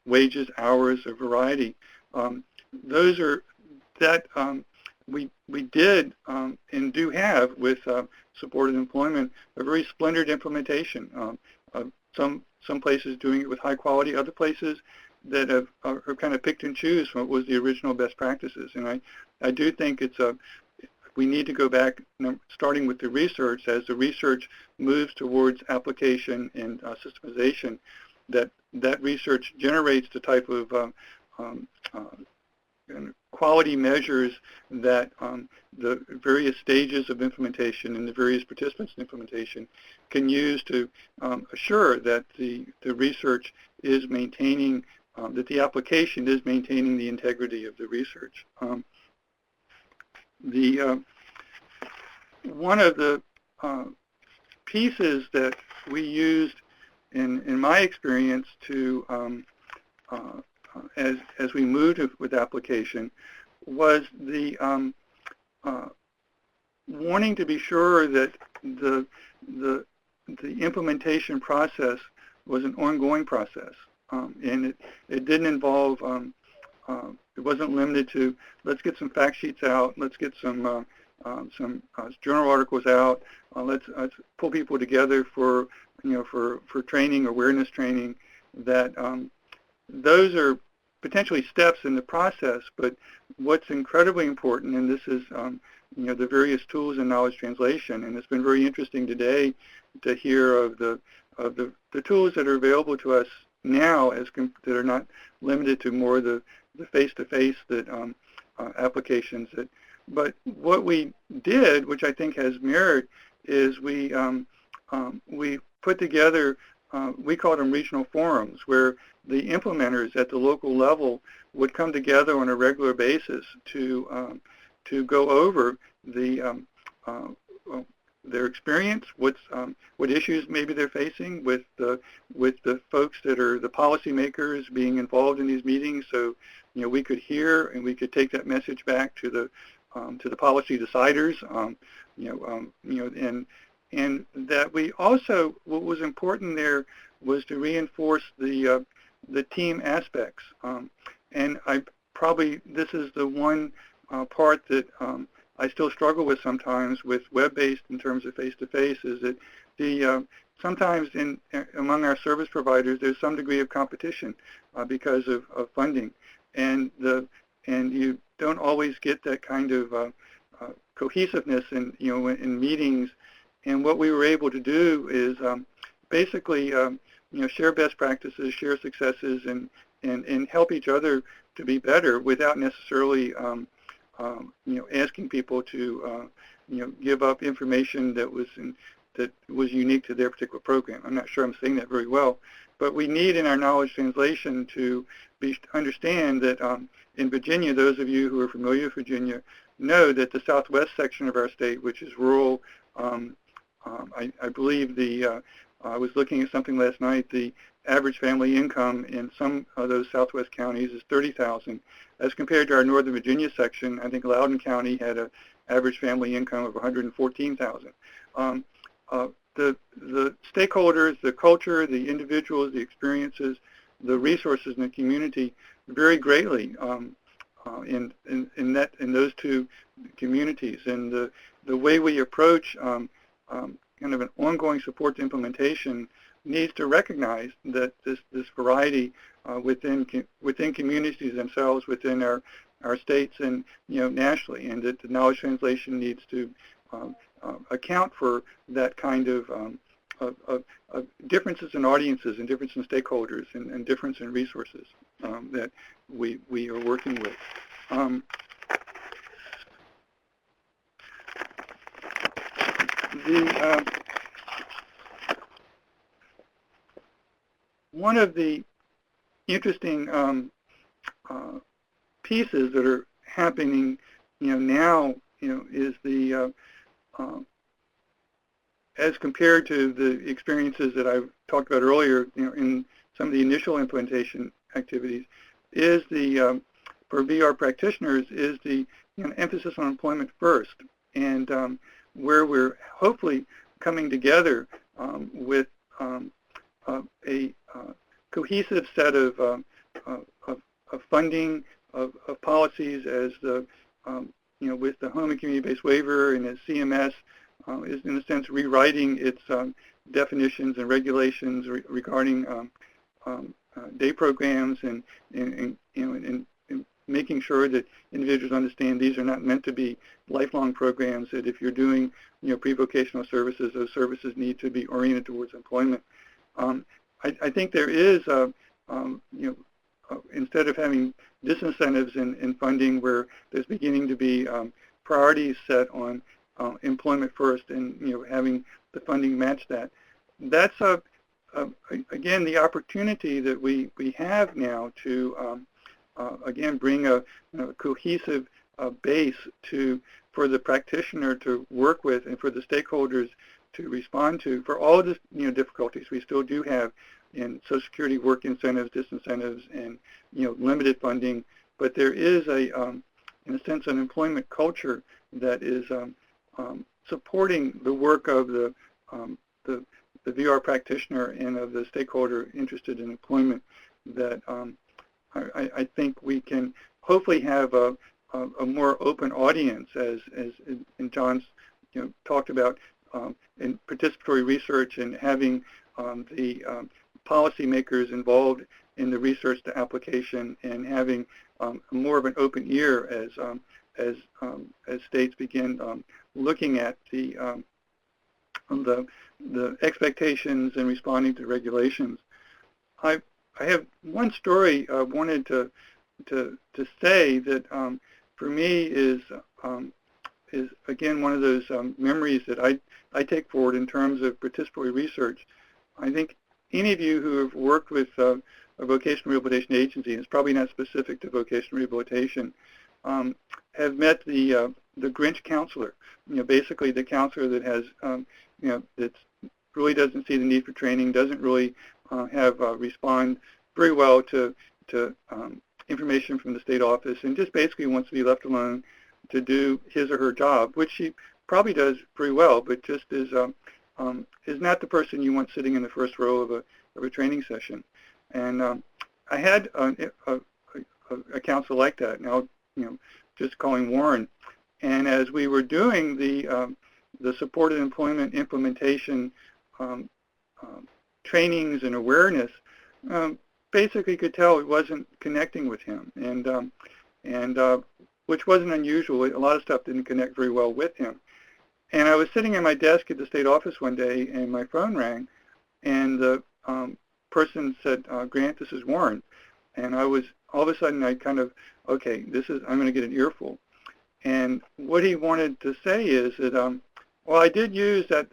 wages, hours, a variety. Those are that we did and do have with supported employment a very splendid implementation. Some places doing it with high quality, other places that are kind of picked and choose from what was the original best practices. And I do think we need to go back, starting with the research, as the research moves towards application and systemization, that research generates the type of quality measures that the various stages of implementation and the various participants in implementation can use to assure that the research is maintaining, that the application is maintaining the integrity of the research. One of the pieces that we used in my experience to as we moved with application was the wanting to be sure that the implementation process was an ongoing process, and it didn't involve it wasn't limited to let's get some fact sheets out, let's get some journal articles out, let's pull people together for training, awareness training. That those are potentially steps in the process, but what's incredibly important, and this is the various tools in knowledge translation, and it's been very interesting today to hear of the tools that are available to us now, that are not limited to more the face-to-face that applications that. But what we did, which I think has merit, is we put together, we call them regional forums, where the implementers at the local level would come together on a regular basis to go over their experience, what issues maybe they're facing with the folks that are the policymakers being involved in these meetings. So we could hear and we could take that message back to the policy deciders, and that we also, what was important there was to reinforce the team aspects. And this is the one part that I still struggle with sometimes with web-based in terms of face-to-face, is that sometimes among our service providers there's some degree of competition because of funding, and you don't always get that kind of cohesiveness in meetings. And what we were able to do is basically share best practices, share successes, and help each other to be better without necessarily asking people to give up information that was unique to their particular program. I'm not sure I'm saying that very well, but we need in our knowledge translation to understand that in Virginia, those of you who are familiar with Virginia know that the southwest section of our state, which is rural, I believe I was looking at something last night, the average family income in some of those southwest counties is $30,000. As compared to our Northern Virginia section, I think Loudoun County had an average family income of $114,000. The stakeholders, the culture, the individuals, the experiences, the resources in the community vary greatly in those two communities. And the way we approach kind of an ongoing support to implementation needs to recognize that this variety within communities themselves, within our states and nationally, and that the knowledge translation needs to account for that kind of differences in audiences and difference in stakeholders and difference in resources that we are working with. one of the interesting pieces that are happening, now, is the as compared to the experiences that I talked about earlier, in some of the initial implementation activities, is the for VR practitioners is the emphasis on employment first, and where we're hopefully coming together with a cohesive set of funding, of policies, as the with the home and community-based waiver, and as CMS is in a sense rewriting its definitions and regulations regarding day programs, and making sure that individuals understand these are not meant to be lifelong programs, that if you're doing pre-vocational services, those services need to be oriented towards employment. I think there is, instead of having disincentives in funding, where there's beginning to be priorities set on employment first, and having the funding match that. That's again the opportunity that we have now to again bring a cohesive base for the practitioner to work with, and for the stakeholders to respond to, for all of the difficulties we still do have in Social Security work incentives, disincentives, and limited funding. But there is in a sense, an employment culture that is supporting the work of the VR practitioner and of the stakeholder interested in employment, that I think we can hopefully have a more open audience, as in John's talked about, in participatory research, and having the policymakers involved in the research to application, and having more of an open ear as states begin looking at the expectations and responding to regulations. I have one story I wanted to say that for me is again one of those memories that I take forward in terms of participatory research. I think any of you who have worked with a vocational rehabilitation agency, and it's probably not specific to vocational rehabilitation, have met the Grinch counselor. Basically the counselor that has that really doesn't see the need for training, doesn't really respond very well to information from the state office, and just basically wants to be left alone to do his or her job, which she probably does pretty well, but just is not the person you want sitting in the first row of a training session. And I had a counselor like that. Now, just calling Warren. And as we were doing the supported employment implementation trainings and awareness, basically could tell it wasn't connecting with him, and which wasn't unusual. A lot of stuff didn't connect very well with him. And I was sitting at my desk at the state office one day, and my phone rang, and the person said, "Grant, this is Warren." And I was, all of a sudden, I kind of, okay, I'm going to get an earful. And what he wanted to say is that, well, I did use that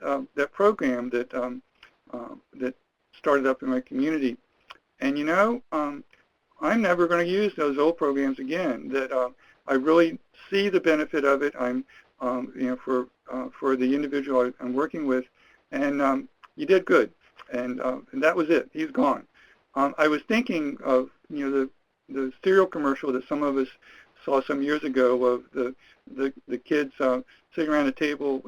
program that that started up in my community, and I'm never going to use those old programs again. That I really see the benefit of it. I'm for the individual I'm working with, and you did good. And that was it. He's gone. I was thinking of the cereal commercial that some of us saw some years ago of the kids sitting around a table,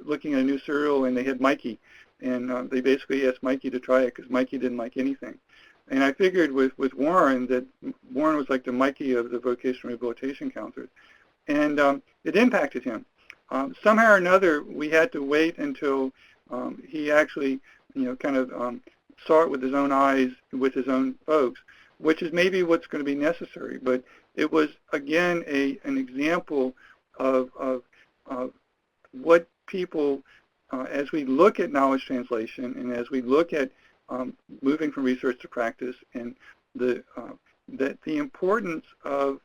looking at a new cereal, and they had Mikey, and they basically asked Mikey to try it because Mikey didn't like anything. And I figured with Warren that Warren was like the Mikey of the vocational rehabilitation counselors, and it impacted him. Somehow or another, we had to wait until he actually, kind of saw it with his own eyes, with his own folks, which is maybe what's going to be necessary. But it was, again, an example of what people, as we look at knowledge translation, and as we look at moving from research to practice, and that the importance of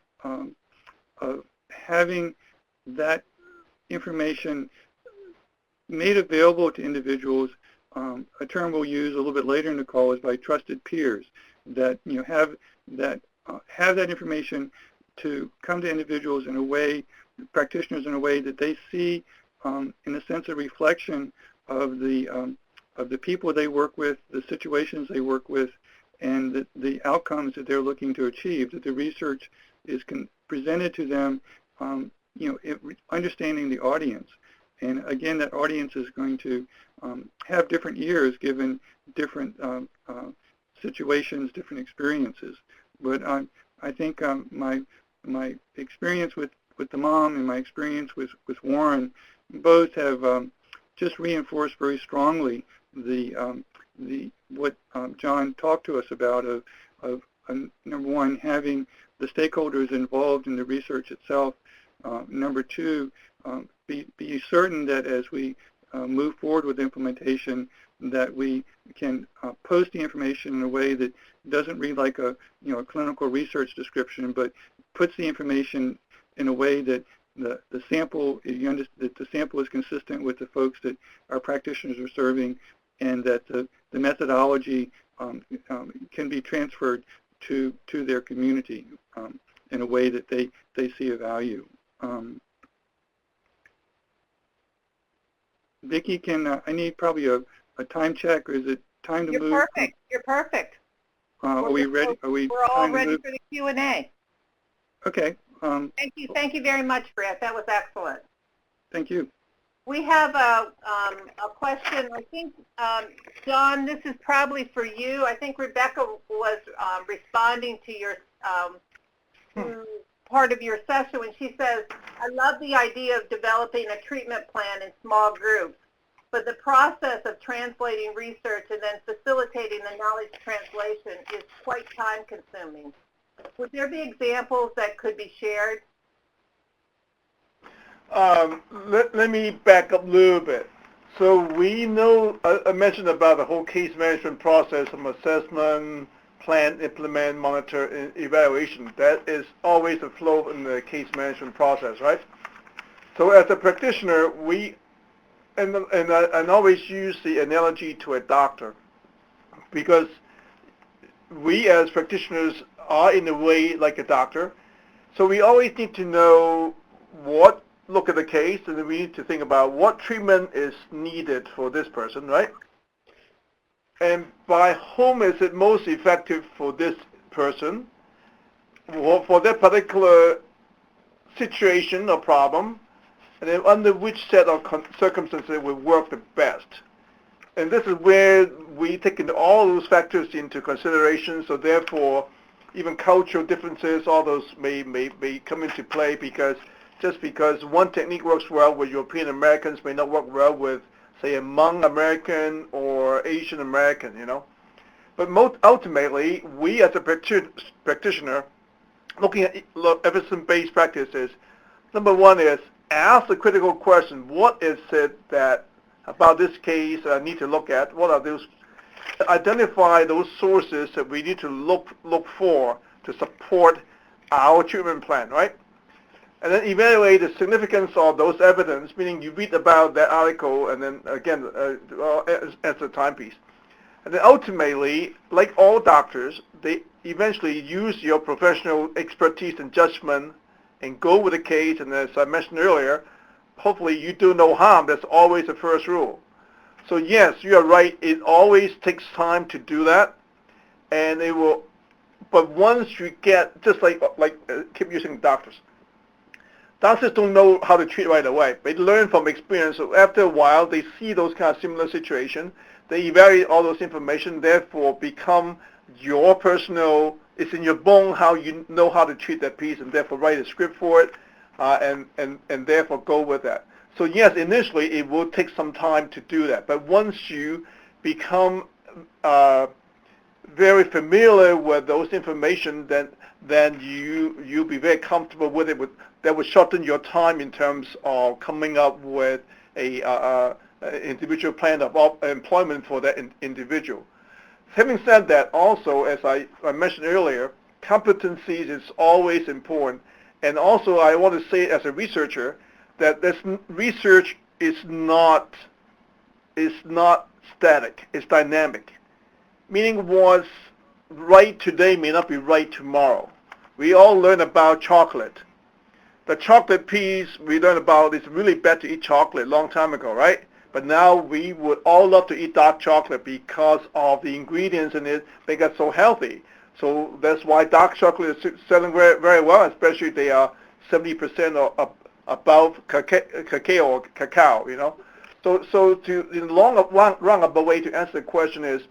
having that information made available to individuals a term we'll use a little bit later in the call is by trusted peers that have that information to come to individuals in a way, practitioners in a way that they see in a sense of reflection of the people they work with, the situations they work with, and the outcomes that they're looking to achieve, that the research is presented to them, understanding the audience. And again, that audience is going to have different ears given different situations, different experiences. But I think my experience with the mom and my experience with Warren both have just reinforced very strongly what John talked to us about of number one, having the stakeholders involved in the research itself. Number two, be certain that as we move forward with implementation, that we can post the information in a way that doesn't read like a clinical research description, but puts the information in a way that the sample is consistent with the folks that our practitioners are serving, and that the methodology can be transferred to their community in a way that they see a value. Vicki, I need probably a time check, or is it time to move? You're perfect. You're perfect. Are we ready? We're all ready for the Q&A. Okay. Thank you very much, Brett. That was excellent. Thank you. We have a question. I think, John, this is probably for you. I think Rebecca was responding to your to part of your session when she says, I love the idea of developing a treatment plan in small groups, but the process of translating research and then facilitating the knowledge translation is quite time-consuming. Would there be examples that could be shared? Let me back up a little bit. So we know, I mentioned about the whole case management process from assessment, plan, implement, monitor, and evaluation. That is always a flow in the case management process, right? So as a practitioner, and I always use the analogy to a doctor, because we as practitioners are in a way like a doctor. So we always need to know look at the case, and then we need to think about what treatment is needed for this person, right? And by whom is it most effective for this person, for that particular situation or problem, and then under which set of circumstances it will work the best. And this is where we take all those factors into consideration, so therefore even cultural differences, all those may come into play, because just because one technique works well with European Americans may not work well with, say, a Hmong American or Asian American, But ultimately, we as a practitioner, looking at evidence-based practices, number one is ask the critical question, what is it that about this case I need to look at? What are those? Identify those sources that we need to look for to support our treatment plan, right? And then evaluate the significance of those evidence, meaning you read about that article and then, again, as a timepiece. And then ultimately, like all doctors, they eventually use your professional expertise and judgment and go with the case. And as I mentioned earlier, hopefully you do no harm. That's always the first rule. So yes, you are right. It always takes time to do that. And it will, but once you get, just like keep using doctors. Doctors don't know how to treat right away. They learn from experience. So after a while, they see those kind of similar situations. They evaluate all those information, therefore become your personal, it's in your bone how you know how to treat that piece, and therefore write a script for it, and therefore go with that. So yes, initially it will take some time to do that. But once you become very familiar with those information, then you'll be very comfortable with it. That would shorten your time in terms of coming up with a individual plan of employment for that individual. Having said that, also, as I mentioned earlier, competencies is always important. And also, I want to say as a researcher that this research is not static. It's dynamic. Meaning what's right today may not be right tomorrow. We all learn about chocolate. The chocolate piece we learned about, it's really bad to eat chocolate a long time ago, right? But now we would all love to eat dark chocolate because of the ingredients in it make it so healthy. So that's why dark chocolate is selling very, very well, especially if they are 70% or above cacao, you know. So to in the long roundabout way to answer the question is,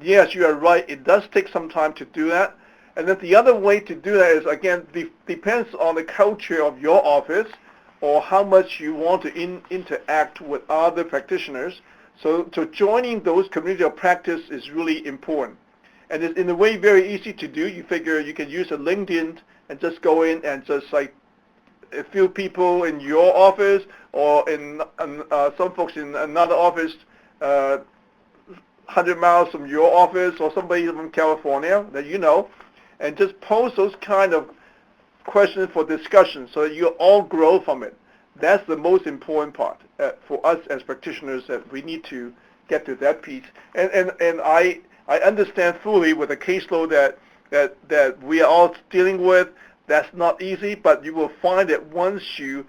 yes, you are right. It does take some time to do that. And then the other way to do that is, again, depends on the culture of your office or how much you want to interact with other practitioners. So joining those community of practice is really important. And it's in a way very easy to do. You figure you can use a LinkedIn and just go in and just like a few people in your office or in some folks in another office 100 miles from your office or somebody from California that you know, and just pose those kind of questions for discussion so that you all grow from it. That's the most important part for us as practitioners, that we need to get to that piece. And I understand fully with the caseload that we are all dealing with, that's not easy, but you will find that once you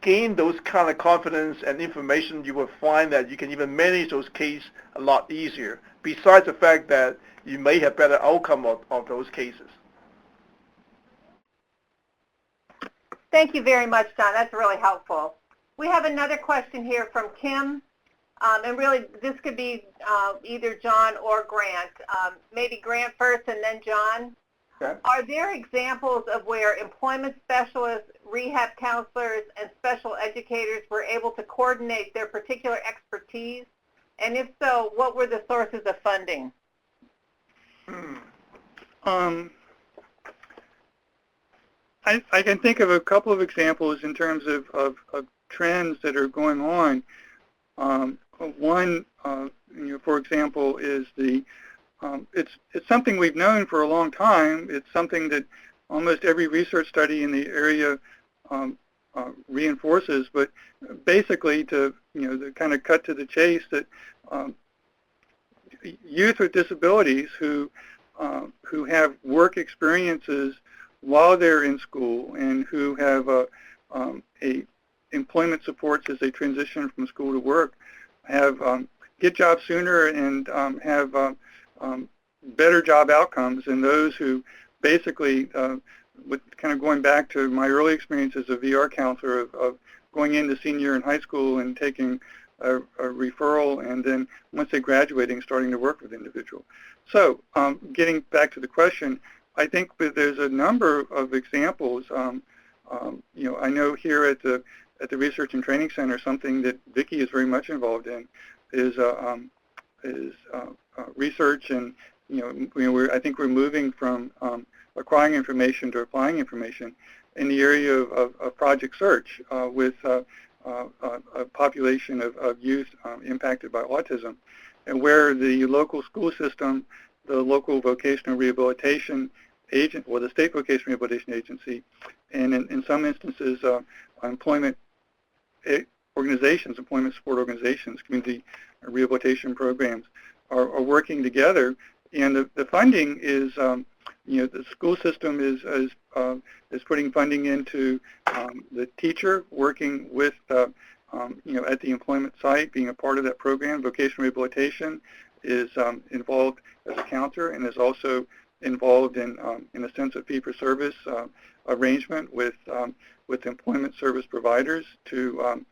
gain those kind of confidence and information, you will find that you can even manage those cases a lot easier, besides the fact that you may have better outcome of those cases. Thank you very much, John. That's really helpful. We have another question here from Kim, and really this could be either John or Grant. Maybe Grant first and then John. Okay. Are there examples of where employment specialists, rehab counselors, and special educators were able to coordinate their particular expertise? And if so, what were the sources of funding? I can think of a couple of examples in terms of trends that are going on. One, for example, is it's something we've known for a long time. It's something that almost every research study in the area reinforces. But basically, to kind of cut to the chase, that youth with disabilities who have work experiences while they're in school and who have employment supports as they transition from school to work have get jobs sooner and have better job outcomes than those who basically, with kind of going back to my early experience as a VR counselor of going into senior in high school and taking a referral, and then once they're graduating, starting to work with individuals. So getting back to the question, I think that there's a number of examples. I know here at the Research and Training Center, something that Vicki is very much involved in is research, and I think we're moving from acquiring information to applying information in the area of project search with a population of youth impacted by autism, and where the local school system, the local vocational rehabilitation agent, or the state vocational rehabilitation agency, and in some instances employment organizations, employment support organizations, community rehabilitation programs are working together, and the funding is, the school system is putting funding into the teacher working with, at the employment site, being a part of that program. Vocational rehabilitation is involved as a counselor and is also involved in a sense of fee-for-service arrangement with employment service providers to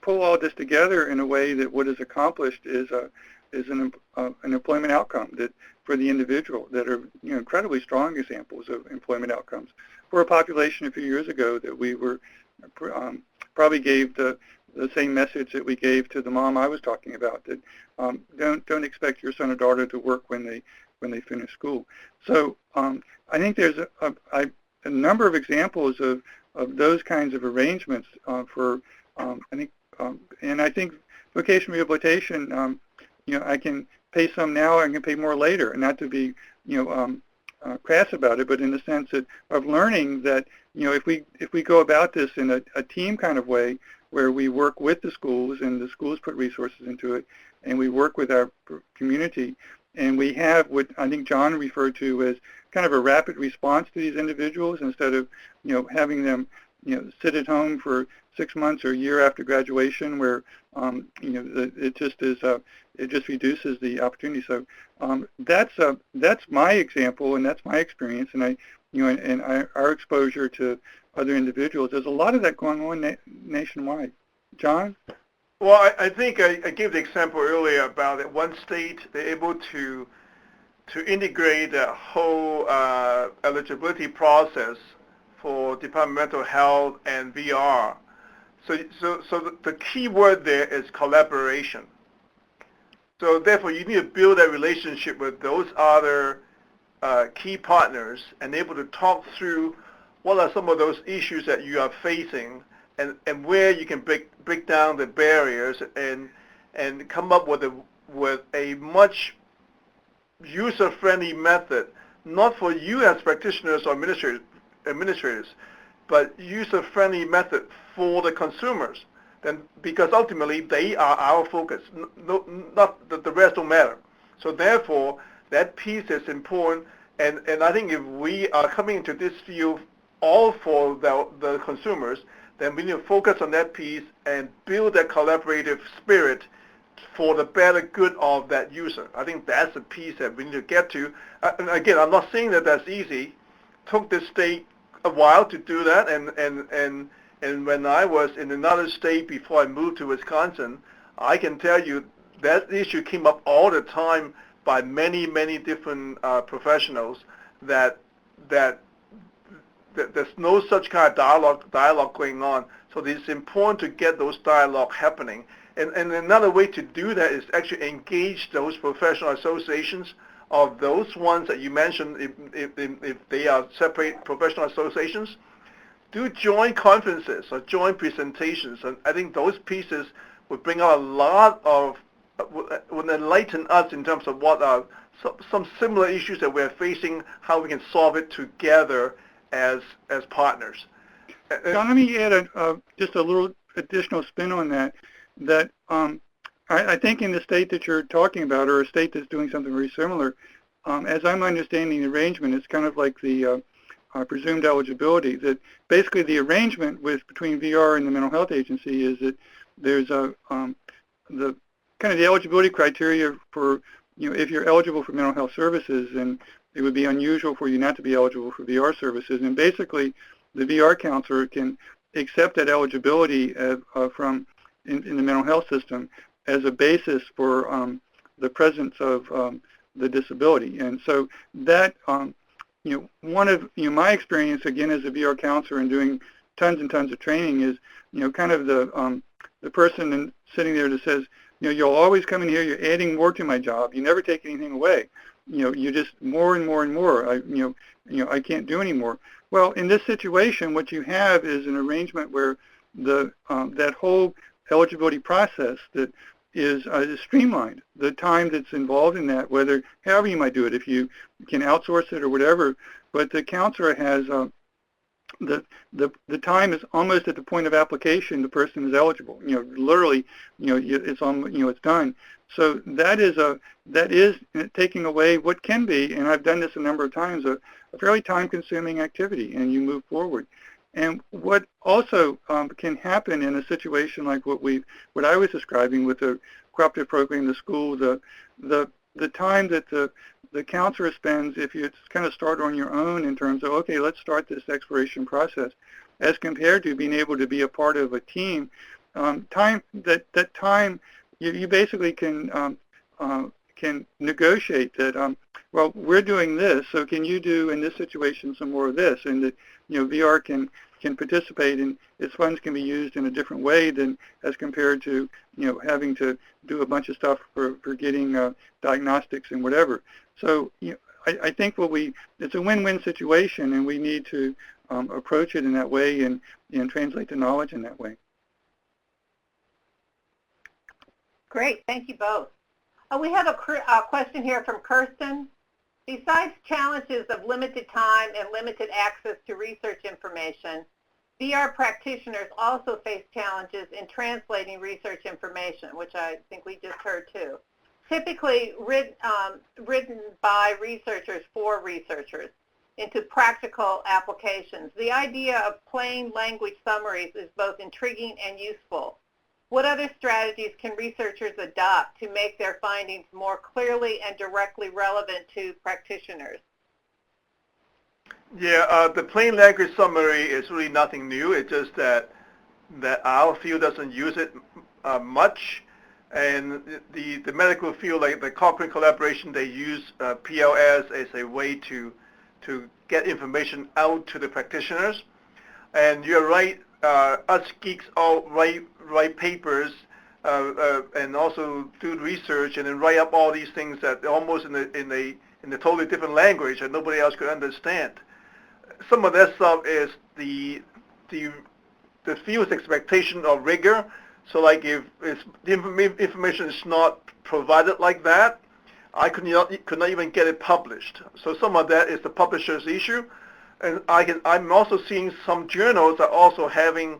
pull all this together in a way that what is accomplished is an employment outcome that for the individual that are incredibly strong examples of employment outcomes for a population a few years ago that we were probably gave the same message that we gave to the mom I was talking about, that don't expect your son or daughter to work when they finish school. So I think there's a number of examples of those kinds of arrangements for and I think vocational rehabilitation, I can pay some now, I can pay more later, and not to be crass about it, but in the sense of learning that if we go about this in a team kind of way, where we work with the schools, and the schools put resources into it, and we work with our community, and we have what I think John referred to as kind of a rapid response to these individuals, instead of having them sit at home for 6 months or a year after graduation, where it just reduces the opportunity. So that's my example, and that's my experience, and our exposure to other individuals. There's a lot of that going on nationwide. John? Well, I think I gave the example earlier about that one state, they're able to integrate the whole eligibility process for Department of Mental Health and VR. So the key word there is collaboration. So therefore, you need to build that relationship with those other key partners and able to talk through what are some of those issues that you are facing, and where you can break down the barriers and come up with a much user-friendly method, not for you as practitioners or administrators, but user-friendly method for the consumers. Then, because ultimately they are our focus, not the rest don't matter. So therefore, that piece is important, and I think if we are coming into this field all for the consumers, then we need to focus on that piece and build that collaborative spirit for the better good of that user. I think that's the piece that we need to get to. And again, I'm not saying that that's easy. Took the state a while to do that, and when I was in another state before I moved to Wisconsin, I can tell you that issue came up all the time by many different professionals that there's no such kind of dialogue going on. So it's important to get those dialogue happening. And another way to do that is actually engage those professional associations of those ones that you mentioned, if they are separate professional associations. Do joint conferences or joint presentations. And I think those pieces would bring out a lot of, would enlighten us in terms of what are some similar issues that we're facing, how we can solve it together as partners. John, let me add just a little additional spin on that. I think in the state that you're talking about, or a state that's doing something very similar, as I'm understanding the arrangement, it's kind of like the presumed eligibility. That basically the arrangement between VR and the mental health agency is that there's the eligibility criteria for, if you're eligible for mental health services, then it would be unusual for you not to be eligible for VR services. And basically, the VR counselor can accept that eligibility from in the mental health system as a basis for the presence of the disability. And so that, one of my experience, again, as a VR counselor and doing tons and tons of training is, kind of the person sitting there that says, you'll always come in here, you're adding more to my job, you never take anything away. You just more and more and more. I can't do anymore. Well, in this situation, what you have is an arrangement where that whole eligibility process that is streamlined. The time that's involved in that, however you might do it, if you can outsource it or whatever, but the counselor has the time is almost at the point of application. The person is eligible. Literally, it's done. So that is taking away what can be, and I've done this a number of times, a fairly time-consuming activity, and you move forward. And what also can happen in a situation like what I was describing with the cooperative program, the school, the time that the counselor spends, if you kind of start on your own in terms of, okay, let's start this exploration process, as compared to being able to be a part of a team, time you basically can negotiate that. Well, we're doing this, so can you do in this situation some more of this, and that VR can participate, and its funds can be used in a different way than as compared to having to do a bunch of stuff for getting diagnostics and whatever. So I think it's a win-win situation, and we need to approach it in that way and translate the knowledge in that way. Great, thank you both. We have a question here from Kirsten. Besides challenges of limited time and limited access to research information, VR practitioners also face challenges in translating research information, which I think we just heard too. Typically written by researchers for researchers into practical applications. The idea of plain language summaries is both intriguing and useful. What other strategies can researchers adopt to make their findings more clearly and directly relevant to practitioners? Yeah, the plain language summary is really nothing new. It's just that our field doesn't use it much, and the medical field, like the Cochrane collaboration, they use PLS as a way to get information out to the practitioners. And you're right, us geeks all write papers and also do research and then write up all these things that almost in a totally different language that nobody else could understand. Some of that stuff is the field's expectation of rigor. So like if the information is not provided like that, I could not even get it published. So some of that is the publisher's issue. And I'm also seeing some journals are also having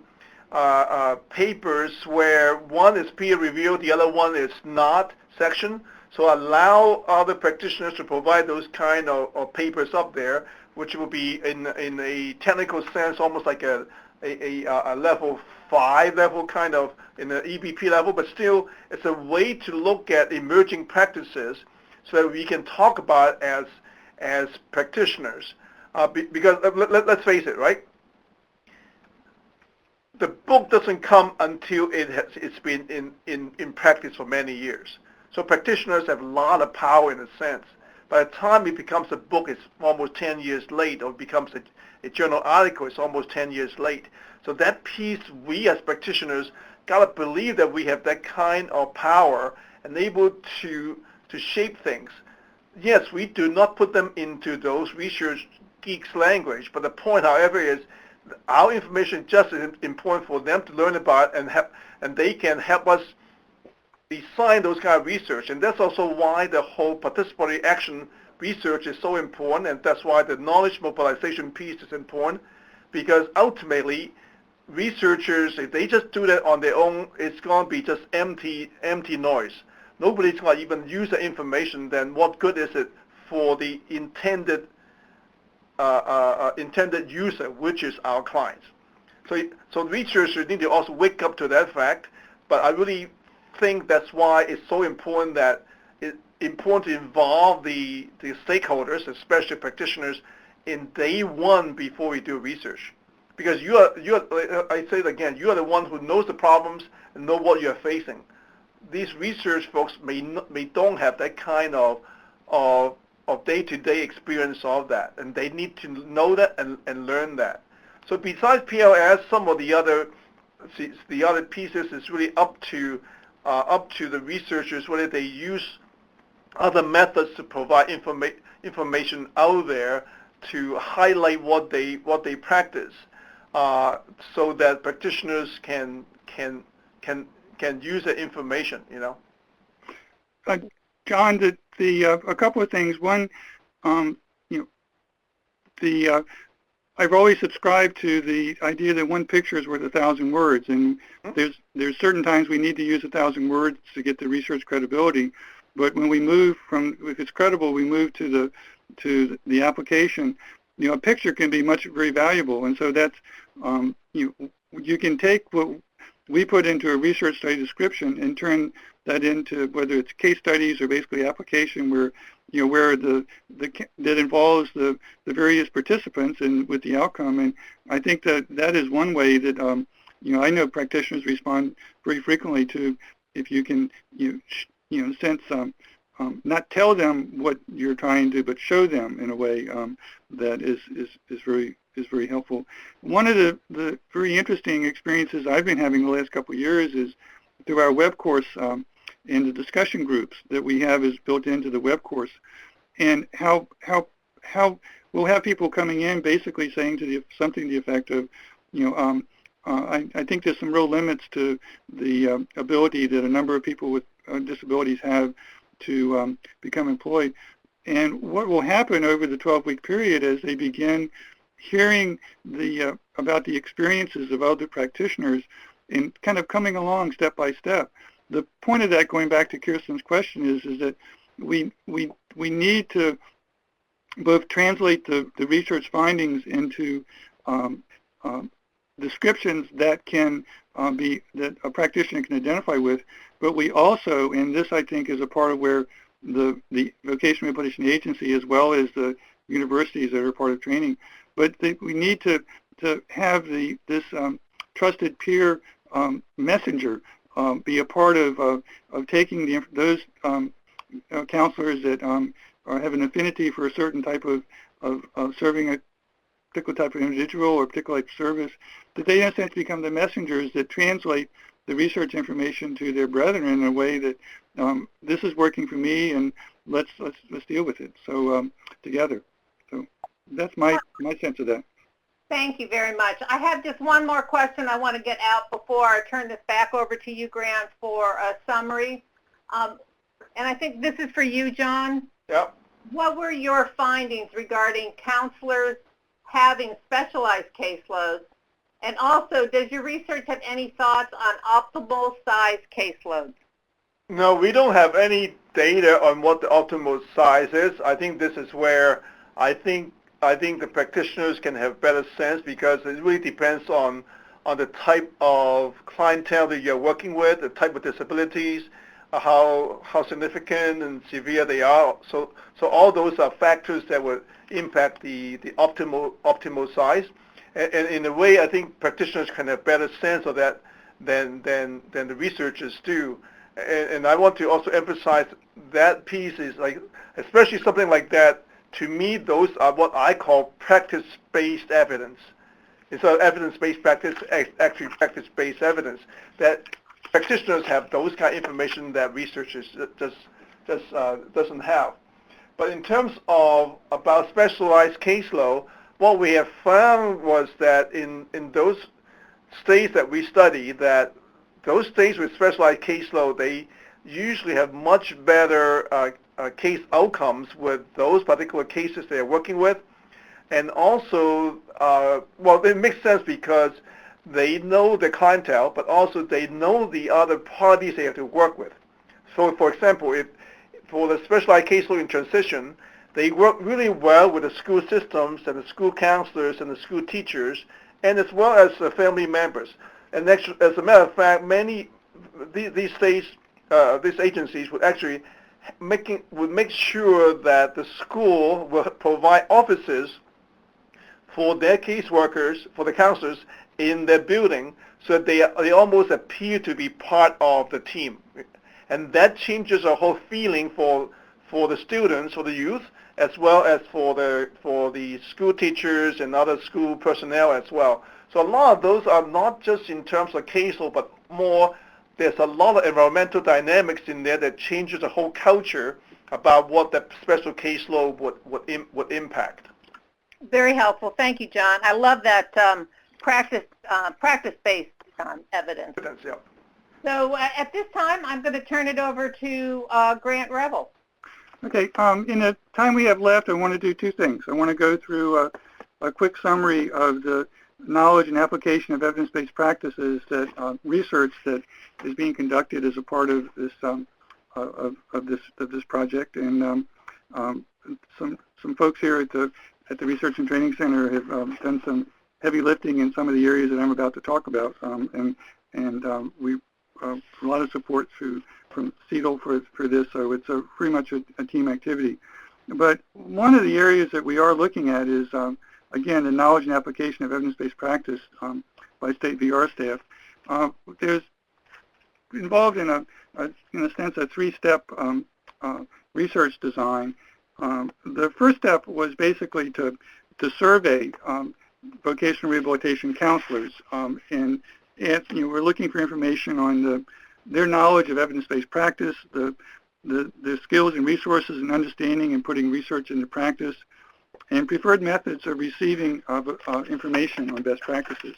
papers where one is peer-reviewed, the other one is not section. So allow other practitioners to provide those kind of papers up there, which will be in a technical sense almost like a level 5 level kind of in the EBP level, but still it's a way to look at emerging practices so that we can talk about it as practitioners. Because let's face it, right? The book doesn't come until it's been in practice for many years. So practitioners have a lot of power in a sense. By the time it becomes a book, it's almost 10 years late, or becomes a journal article, it's almost 10 years late. So that piece, we as practitioners gotta believe that we have that kind of power and able to shape things. Yes, we do not put them into those research geeks language, but the point, however, is our information is just as important for them to learn about, and they can help us design those kind of research. And that's also why the whole participatory action research is so important, and that's why the knowledge mobilization piece is important, because ultimately researchers, if they just do that on their own, it's going to be just empty noise. Nobody's going to even use the information. Then what good is it for the intended user, which is our clients? So researchers need to also wake up to that fact. But I really think that's why it's so important that it's important to involve the stakeholders, especially practitioners, in day one before we do research. Because I say it again, you are the one who knows the problems and know what you are facing. These research folks may don't have that kind of day-to-day experience of that, and they need to know that and learn that. So besides PLS, some of the other pieces is really up to the researchers whether they use other methods to provide information out there to highlight what they practice, so that practitioners can use the information. You know. John, a couple of things. One, I've always subscribed to the idea that one picture is worth 1,000 words, and there's certain times we need to use 1,000 words to get the research credibility. But when we move from, if it's credible, we move to the application. A picture can be very valuable, and so that's you can take what we put into a research study description and turn that into, whether it's case studies or basically application where that involves the various participants and with the outcome. And I think that is one way that I know practitioners respond very frequently to, if you can sense not tell them what you're trying to, but show them in a way that is very helpful. One of the very interesting experiences I've been having the last couple of years is through our web course and the discussion groups that we have is built into the web course, and how we'll have people coming in basically saying something to the effect of, I think there's some real limits to the ability that a number of people with disabilities have to become employed. And what will happen over the 12-week period as they begin hearing the about the experiences of other practitioners in kind of coming along step by step. The point of that, going back to Kirsten's question, is that we need to both translate the research findings into descriptions that can that a practitioner can identify with, but we also, and this I think is a part of where the vocational rehabilitation agency as well as the universities that are part of training, but we need to have this trusted peer messenger be a part of taking those counselors that have an affinity for a certain type of serving a particular type of individual or particular type of service, that they in a sense become the messengers that translate the research information to their brethren in a way that this is working for me, and let's deal with it. So together. So that's my sense of that. Thank you very much. I have just one more question I want to get out before I turn this back over to you, Grant, for a summary. And I think this is for you, John. Yep. What were your findings regarding counselors having specialized caseloads? And also, does your research have any thoughts on optimal size caseloads? No, we don't have any data on what the optimal size is. I think this is where I think the practitioners can have better sense, because it really depends on the type of clientele that you're working with, the type of disabilities, how significant and severe they are. So all those are factors that would impact the optimal size. And in a way, I think practitioners can have better sense of that than the researchers do. And I want to also emphasize that piece is like, especially something like that, to me, those are what I call practice-based evidence. Instead of evidence-based practice, actually practice-based evidence, that practitioners have those kind of information that researchers just doesn't have. But in terms of about specialized caseload, what we have found was that in those states that we study, that those states with specialized caseload, they usually have much better case outcomes with those particular cases they're working with. And also, well, it makes sense because they know the clientele, but also they know the other parties they have to work with. So, for example, if for the specialized caseload in transition, they work really well with the school systems and the school counselors and the school teachers, and as well as the family members. And actually, as a matter of fact, many these states, these agencies would actually make sure that the school will provide offices for their caseworkers, for the counselors in their building, so that they almost appear to be part of the team. And that changes the whole feeling for the students, for the youth, as well as for the school teachers and other school personnel as well. So a lot of those are not just in terms of caseload, but more, there's a lot of environmental dynamics in there that changes the whole culture about what that special caseload would impact. Very helpful. Thank you, John. I love that practice-based evidence. Yeah. So at this time, I'm going to turn it over to Grant Revel. Okay. In the time we have left, I want to do two things. I want to go through a quick summary of the knowledge and application of evidence-based practices that research that is being conducted as a part of this this project, and some folks here at the Research and Training Center have done some heavy lifting in some of the areas that I'm about to talk about, and we a lot of support from CETL for this, so it's pretty much a team activity. But one of the areas that we are looking at is, again, the knowledge and application of evidence-based practice by state VR staff. There's involved in a sense a three-step research design. The first step was basically to survey vocational rehabilitation counselors, and we're looking for information on their knowledge of evidence-based practice, the skills and resources and understanding and putting research into practice, and preferred methods of receiving information on best practices.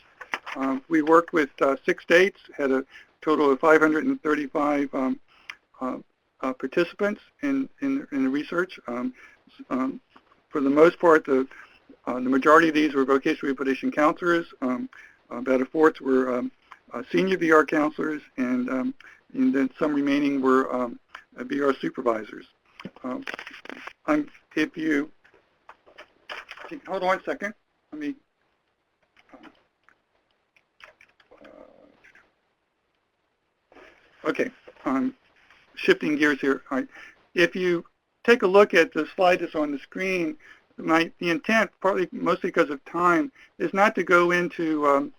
We worked with 6 states, had a total of 535 participants in the research. For the most part, The majority of these were vocational rehabilitation counselors. About a fourth were senior VR counselors, and then some remaining were VR supervisors. If you hold on a second, let me. Okay, shifting gears here. If you take a look at the slide that's on the screen, the intent, partly mostly because of time, is not to go into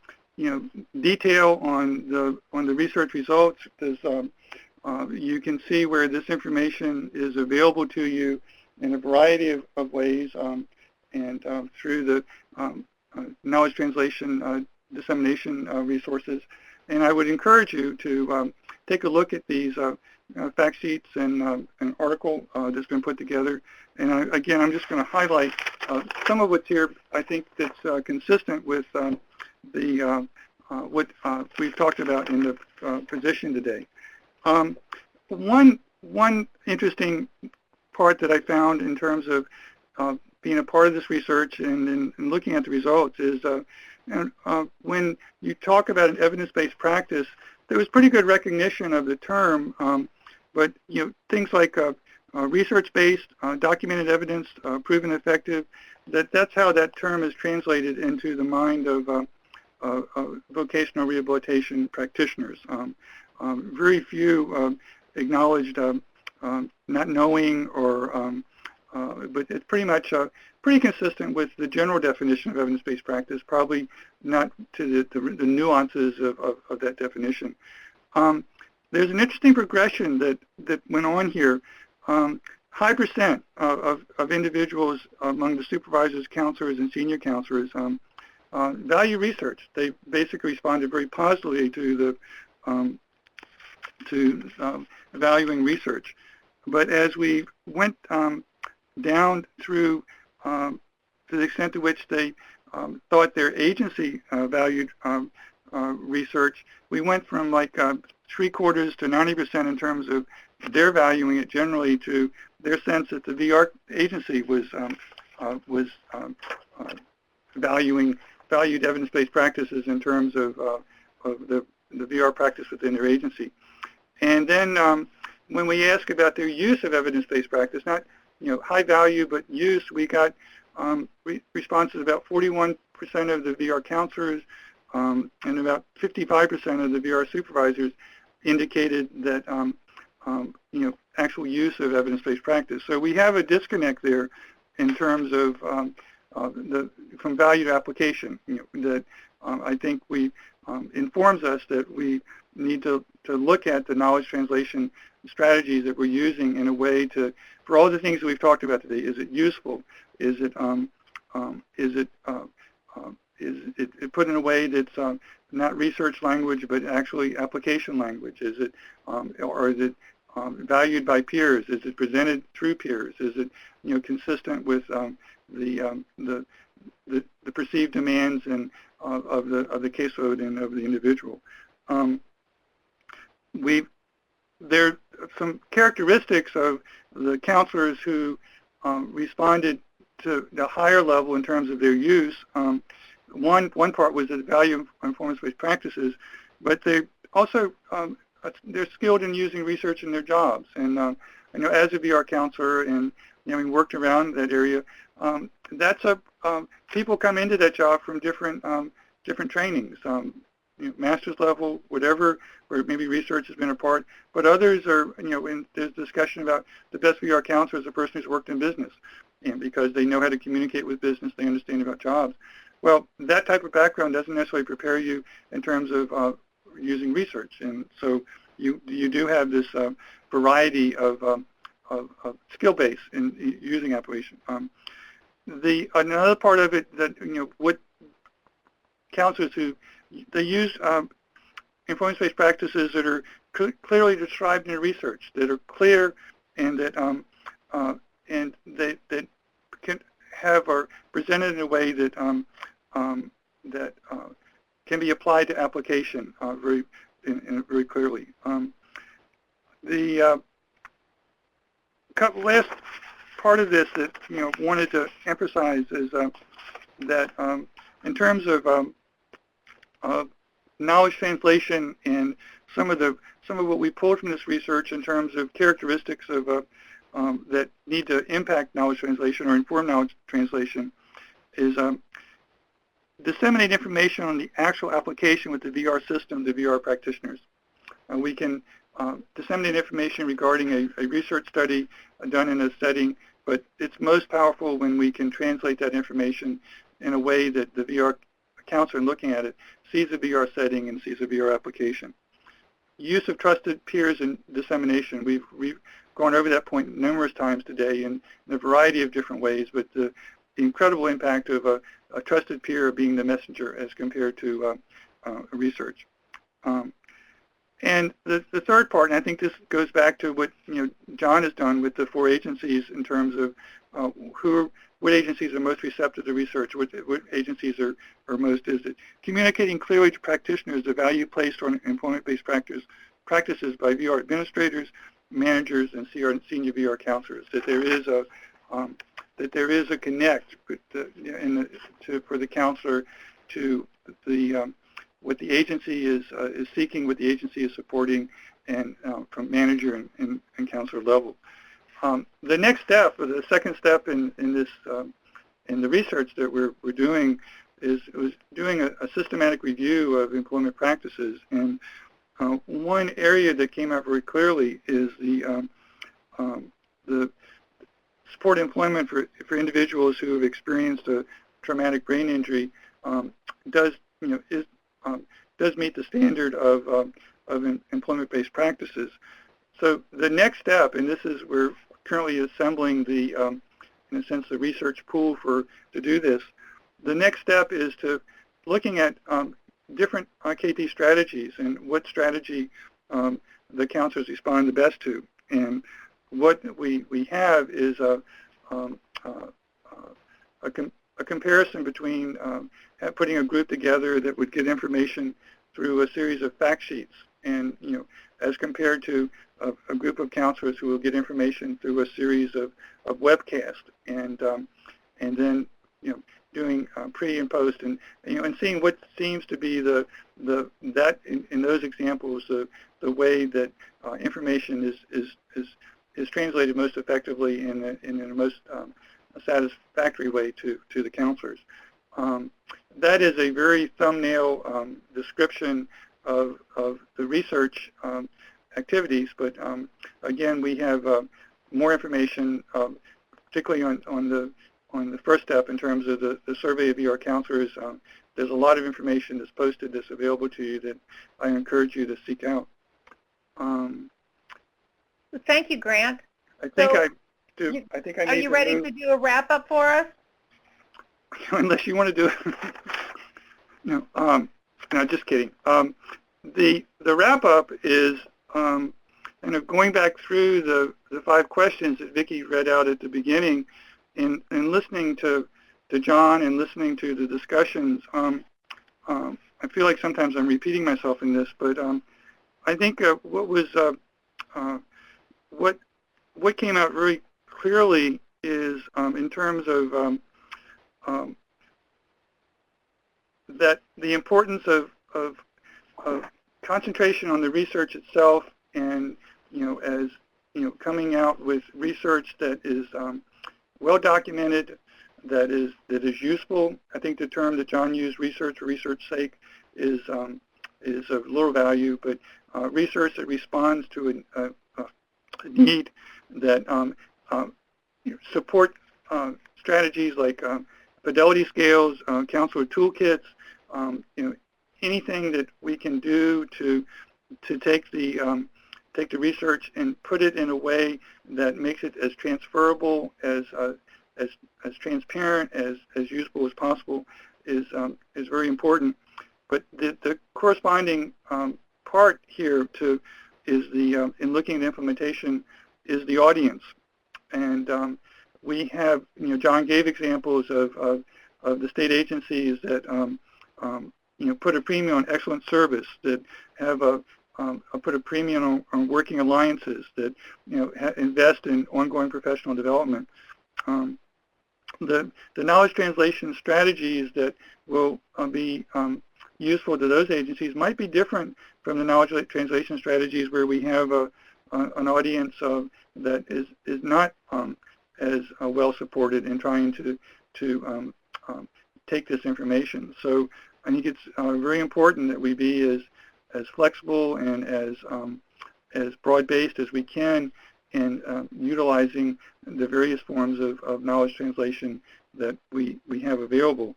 detail on the research results, because you can see where this information is available to you in a variety of ways, and through the knowledge translation dissemination resources. And I would encourage you to take a look at these fact sheets and an article that's been put together. And again, I'm just going to highlight some of what's here. I think that's consistent with what we've talked about in the position today. One interesting part that I found in terms of being a part of this research and looking at the results is when you talk about an evidence-based practice, there was pretty good recognition of the term, but things like research-based, documented evidence, proven effective, that's how that term is translated into the mind of vocational rehabilitation practitioners. Very few acknowledged not knowing, or but it's pretty much pretty consistent with the general definition of evidence-based practice, probably not to the nuances of that definition. There's an interesting progression that went on here. High percent of individuals among the supervisors, counselors, and senior counselors value research. They basically responded very positively to valuing research. But as we went down through to the extent to which they thought their agency valued research, we went from like 3/4 to 90% in terms of their valuing it generally, to their sense that the VR agency was valued evidence-based practices in terms of the VR practice within their agency. And then when we ask about their use of evidence-based practice, not high value, but use, we got responses about 41% of the VR counselors and about 55% of the VR supervisors indicated that actual use of evidence-based practice. So we have a disconnect there in terms of from value to application. That I think informs us that we need to look at the knowledge translation strategies that we're using in a way for all the things that we've talked about today. Is it useful? Is it put in a way that's not research language but actually application language? Is it or is it valued by peers? Is it presented through peers? Is it consistent with the perceived demands and of the caseload and of the individual? There are some characteristics of the counselors who responded to the higher level in terms of their use. One part was the value of performance-based practices, but they also they're skilled in using research in their jobs. And I know as a VR counselor and having worked around that area, that's people come into that job from different trainings, master's level, whatever, where maybe research has been a part. But others are, when there's discussion about the best VR counselor is a person who's worked in business, because they know how to communicate with business, they understand about jobs. Well, that type of background doesn't necessarily prepare you in terms of using research, and so you do have this variety of skill base in using application. Another part of it that what counselors who they use performance-based practices that are clearly described in the research, that are clear, and that that can are presented in a way that can be applied to application very clearly. The last part of this that wanted to emphasize is that in terms of knowledge translation and some of what we pulled from this research in terms of characteristics of that need to impact knowledge translation or inform knowledge translation is disseminate information on the actual application with the VR system to VR practitioners. We can disseminate information regarding a research study done in a setting, but it's most powerful when we can translate that information in a way that the VR counselor looking at it sees the VR setting and sees the VR application. Use of trusted peers in dissemination. We've gone over that point numerous times today in a variety of different ways, but the incredible impact of a trusted peer being the messenger as compared to research. And the third part, and I think this goes back to what John has done with the 4 agencies in terms of what agencies are most receptive to research, what agencies are most communicating clearly to practitioners the value placed on employment-based practices by VR administrators, managers, and senior VR counselors. That there is a connect with for the counselor to what the agency is seeking, what the agency is supporting, and from manager and counselor level. The next step, or the second step in the research that we're doing is doing a systematic review of employment practices. And one area that came out very clearly is the support employment for individuals who have experienced a traumatic brain injury does meet the standard of employment-based practices. So the next step, and this is we're currently assembling in a sense, the research pool to do this. The next step is to looking at different KT strategies and what strategy the counselors respond the best to. And what we have is a comparison between putting a group together that would get information through a series of fact sheets, and as compared to a group of counselors who will get information through a series of webcasts, and then doing pre and post, and seeing what seems to be in those examples the way that information is translated most effectively in the most satisfactory way to the counselors. That is a very thumbnail description of the research activities, but again, we have more information, particularly on the first step in terms of the survey of VR counselors. There's a lot of information that's posted that's available to you that I encourage you to seek out. Thank you, Grant. I think I do. I think I need Are you ready to do a wrap-up for us? Unless you want to do it. No, just kidding. The wrap-up is going back through the 5 questions that Vicki read out at the beginning, and listening to John and listening to the discussions. I feel like sometimes I'm repeating myself in this, but I think what came out very clearly is in terms of that the importance of concentration on the research itself, and as coming out with research that is well documented, that is useful. I think the term that John used, research for research's sake, is of little value, but research that responds to a need, that support strategies like fidelity scales, counselor toolkits, anything that we can do to take the research and put it in a way that makes it as transferable, as transparent, as useful as possible is very important. But the corresponding part here is in looking at implementation is the audience, and we have John gave examples of the state agencies that put a premium on excellent service, that have put a premium on working alliances, that invest in ongoing professional development. the knowledge translation strategies that will be useful to those agencies might be different from the knowledge translation strategies where we have an audience that is not as well supported in trying to take this information. So I think it's very important that we be as flexible and as broad-based as we can in utilizing the various forms of knowledge translation that we have available.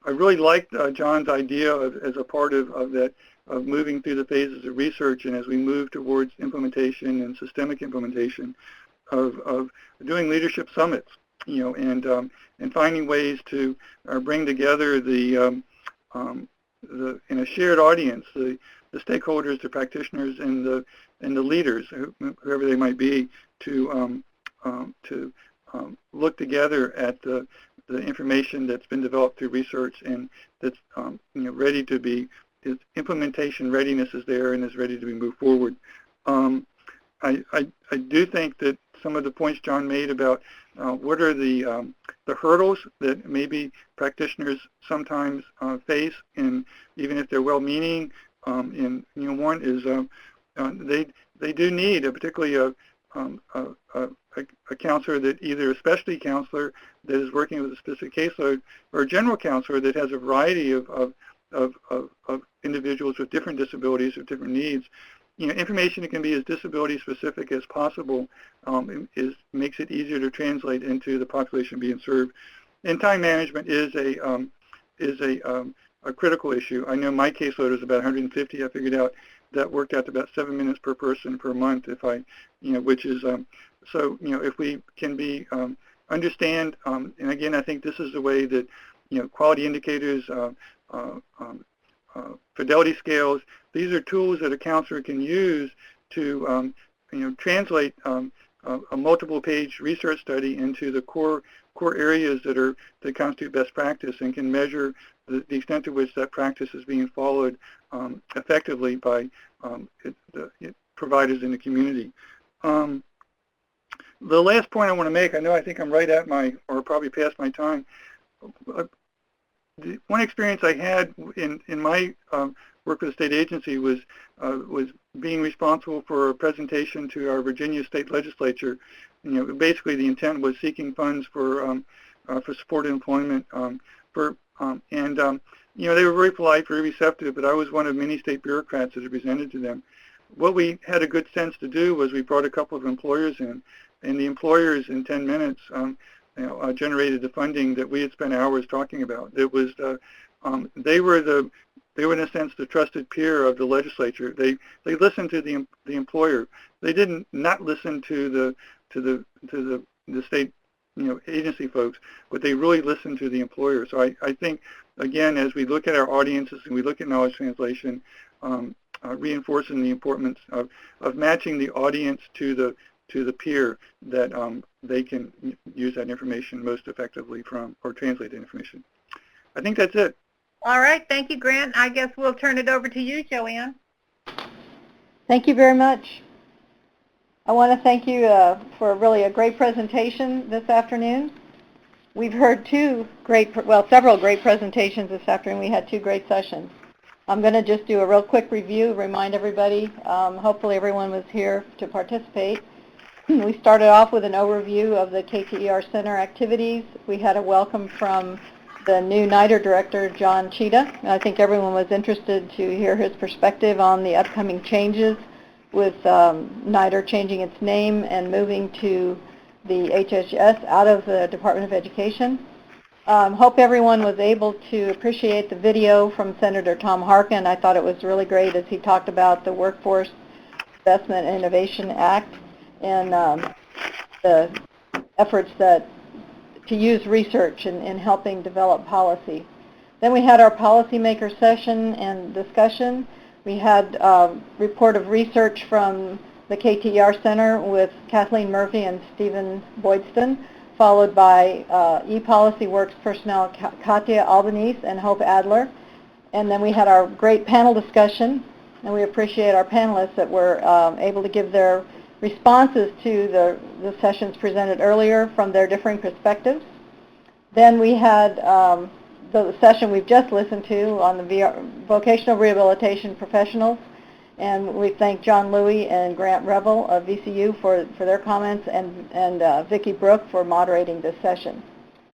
I really liked John's idea as a part of that, of moving through the phases of research, and as we move towards implementation and systemic implementation of doing leadership summits, and finding ways to bring together in a shared audience the stakeholders, the practitioners, and the leaders, whoever they might be, to look together at the information that's been developed through research and that's ready to be, implementation readiness is there and is ready to be moved forward. I do think that some of the points John made about what are the hurdles that maybe practitioners sometimes face, and even if they're well-meaning, and one is they do need particularly a counselor that either a specialty counselor that is working with a specific caseload, or a general counselor that has a variety of individuals with different disabilities or different needs. Information that can be as disability specific as possible makes it easier to translate into the population being served. And time management is a critical issue. I know my caseload is about 150. I figured out that worked out to about 7 minutes per person per month. If I, which is so. If we can be understand, and again, I think this is the way that quality indicators, fidelity scales. These are tools that a counselor can use to translate a multiple-page research study into the core areas that constitute best practice, and can measure the extent to which that practice is being followed effectively by providers in the community. The last point I want to make, I think I'm right at or probably past my time. One experience I had in my work with the state agency was being responsible for a presentation to our Virginia state legislature. Basically the intent was seeking funds for supported employment they were very polite, very receptive, but I was one of many state bureaucrats that presented to them. What we had a good sense to do was we brought a couple of employers in, and the employers in 10 minutes generated the funding that we had spent hours talking about. It was they were in a sense the trusted peer of the legislature. They listened to the employer. They didn't not listen to the state agency folks, but they really listened to the employer. So I think again, as we look at our audiences and we look at knowledge translation, reinforcing the importance of matching the audience to the peer that they can use that information most effectively from, or translate the information. I think that's it. All right, thank you, Grant. I guess we'll turn it over to you, Joanne. Thank you very much. I want to thank you for really a great presentation this afternoon. We've heard several great presentations this afternoon. We had 2 great sessions. I'm going to just do a real quick review, remind everybody. Hopefully everyone was here to participate. We started off with an overview of the KTER Center activities. We had a welcome from the new NIDER director, John Cheetah. I think everyone was interested to hear his perspective on the upcoming changes with NIDER changing its name and moving to the HHS out of the Department of Education. Hope everyone was able to appreciate the video from Senator Tom Harkin. I thought it was really great as he talked about the Workforce Investment and Innovation Act and the efforts to use research in helping develop policy. Then we had our policymaker session and discussion. We had a report of research from the KTER Center with Kathleen Murphy and Stephen Boydston, followed by ePolicy Works personnel Katya Albanese and Hope Adler. And then we had our great panel discussion, and we appreciate our panelists that were able to give their responses to the sessions presented earlier from their differing perspectives. Then we had the session we've just listened to on the vocational rehabilitation professionals, and we thank John Louie and Grant Revel of VCU for their comments, and Vicki Brooke for moderating this session.